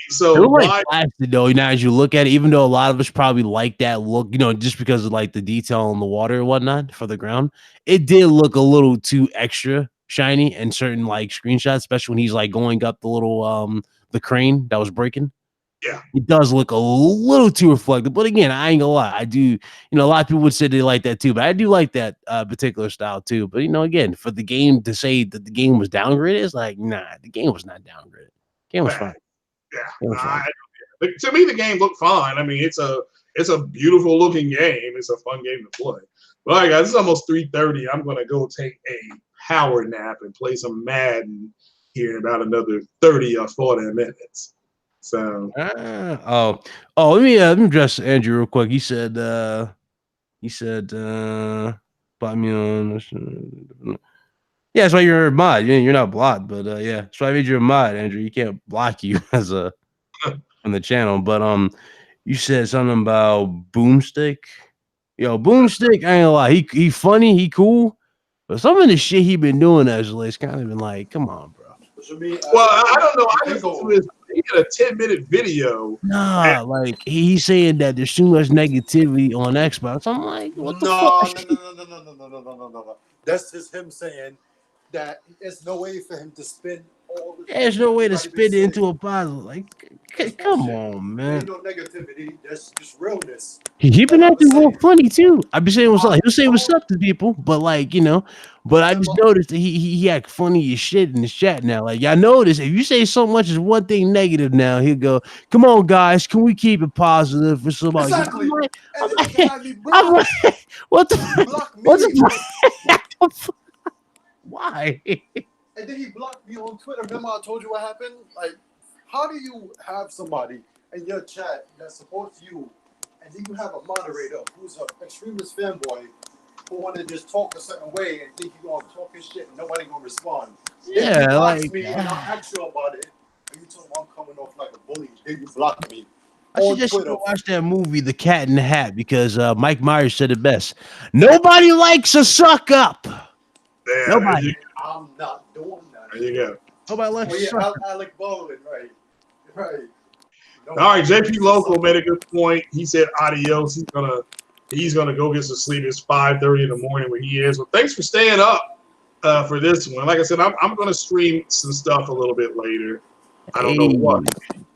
So like plastic though. Now, as you look at it, even though a lot of us probably like that look, just because of like the detail on the water and whatnot for the ground, it did look a little too extra shiny in certain like screenshots, especially when he's like going up the little the crane that was breaking. Yeah, it does look a little too reflective. But again, I ain't gonna lie, I do. A lot of people would say they like that too, but I do like that particular style too. But again, for the game to say that the game was downgraded, it's like, nah, the game was not downgraded. The game was fine. Yeah, to me, the game looked fine. I mean, it's a beautiful looking game. It's a fun game to play. But all right, guys, it's almost 3:30. I'm gonna go take a power nap and play some Madden here in about another 30 or 40 minutes. So let me address Andrew real quick. He said bought me on. Yeah, that's why you're a mod. You're not blocked, but yeah, that's why I made you a mod, Andrew. You can't block you as a on the channel. But you said something about Boomstick. Yo, Boomstick, I ain't gonna lie, he funny, he cool, but some of the shit he been doing actually, it's kind of been like, come on, bro. Well, I don't know. I listened to his. He did a 10-minute video. Nah, like he's saying that there's too much negativity on Xbox. I'm like, what the fuck? No. That's just him saying that there's no way for him to spin all the there's no way to spin it into a positive. Like, come on, man. Ain't no negativity. That's just realness. He been acting real funny too. I be saying what's up. He'll say what's up to people, but like, but I just noticed that he act funny as shit in the chat now. Like, y'all notice if you say so much as one thing negative now, he'll go, "Come on, guys, can we keep it positive for somebody?" Exactly. I'm like, what the fuck? Why? And then he blocked me on Twitter. Remember I told you what happened? Like, how do you have somebody in your chat that supports you, and then you have a moderator who's an extremist fanboy who want to just talk a certain way and think you're going to talk his shit and nobody going to respond? Yeah, then you block me and I'll ask you about it. And you tell me I'm coming off like a bully. Then you block me. I suggest you go watch that movie, The Cat in the Hat, because Mike Myers said it best. Nobody likes a suck up. Yeah, nobody. I'm not doing that. There you go. Nobody likes a suck up. Alec Baldwin, right. All right, JP Local made a good point. He said adios. He's gonna go get some sleep. It's 5:30 in the morning where he is. Well, thanks for staying up for this one. Like I said, I'm gonna stream some stuff a little bit later. I don't know what.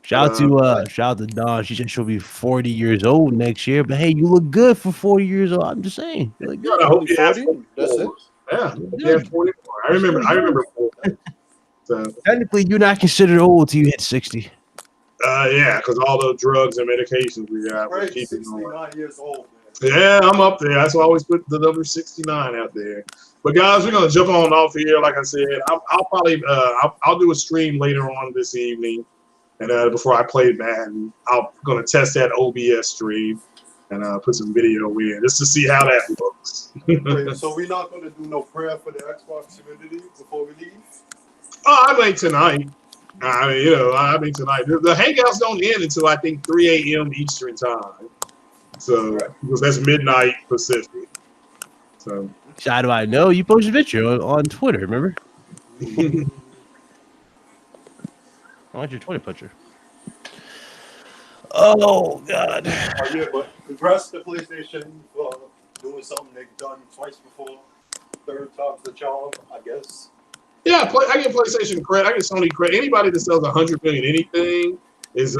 Shout out to Dawn. She said she'll be 40 years old next year. But hey, you look good for 40 years old. I'm just saying. You look good. I hope you have 40. That's it. Yeah, 44. I remember 40. So technically, you're not considered old until you hit 60. Yeah, because all the drugs and medications we got. Right, 69 years old. Man. Yeah, I'm up there. That's why I always put the number 69 out there. But guys, we're gonna jump on off here. Like I said, I'll probably I'll do a stream later on this evening, and before I play Madden, I'm gonna test that OBS stream and put some video in just to see how that looks. Wait, so we're not gonna do no prayer for the Xbox community before we leave? Oh, I mean tonight. I mean tonight. The hangouts don't end until I think 3 a.m. Eastern time. So because that's midnight Pacific. So how do I know? You posted a picture on Twitter, remember? I want your Twitter picture. Oh God. Yeah, but congrats to PlayStation for doing something they've done twice before. Third time's the charm, I guess. Yeah, I get PlayStation credit. I get Sony credit. Anybody that sells 100 million anything is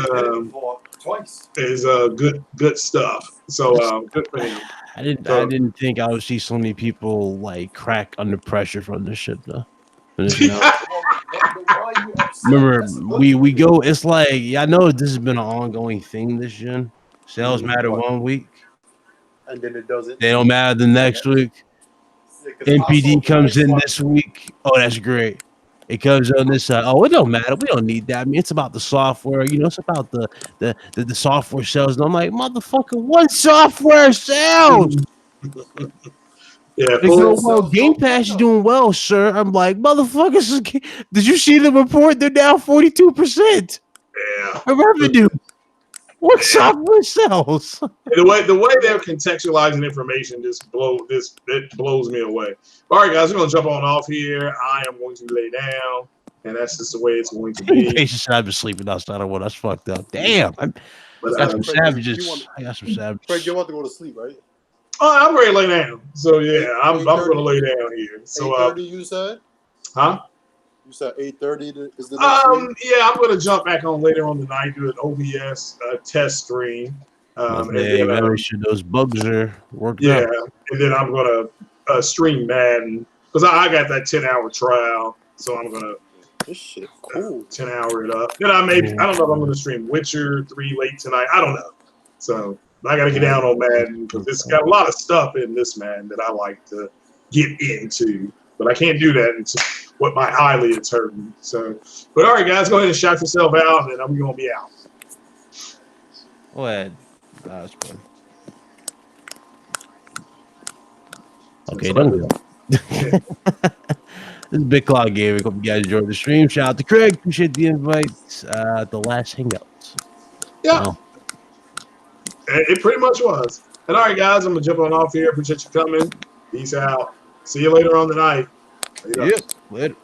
twice. Is good stuff. So good for him. I didn't think I would see so many people like crack under pressure from this shit though. Remember, we go. It's like I know this has been an ongoing thing this gen. Sales matter 1 week, and then it doesn't. They don't matter the next week. NPD comes in this week. Oh, that's great. It comes on this. Oh, it don't matter. We don't need that. I mean, it's about the software. You know, it's about the software sells. And I'm like, motherfucker, what software sells? Yeah, They go, well, Game Pass is doing well, sir. I'm like, motherfuckers, did you see the report? They're down 42%. Yeah. Revenue. What software sells? The way they're contextualizing information it blows me away. All right, guys, we're gonna jump on off here. I am going to lay down, and that's just the way it's going to be. Patience, I've been sleeping outside of what that's fucked up. Damn. I got some savages. I got some savages. Craig, you want to go to sleep, right? Oh, I'm ready to lay down. So yeah, I'm gonna lay down here. So 8:30, you said? Huh? You said 8:30 is the next stream? Yeah, I'm gonna jump back on later on tonight, do an OBS test stream. And then, make sure those bugs are working out. And then I'm gonna stream Madden because I got that 10-hour trial, so I'm gonna this shit cool 10-hour it up. Then I don't know if I'm gonna stream Witcher 3 late tonight. I don't know. So I gotta get down on Madden because it's got a lot of stuff in this Madden that I like to get into, but I can't do that until what my eyelids hurting. So, but all right, guys, go ahead and shout yourself out, and I'm gonna be out. Go ahead. That's fun. Okay, done. This is Big Cloud Gaming. Hope you guys enjoyed the stream. Shout out to Craig. Appreciate the invite. The last hangouts. Yeah. Wow. It pretty much was. And all right, guys, I'm gonna jump on off here. Appreciate you coming. Peace out. See you later on the night. Yep. Later.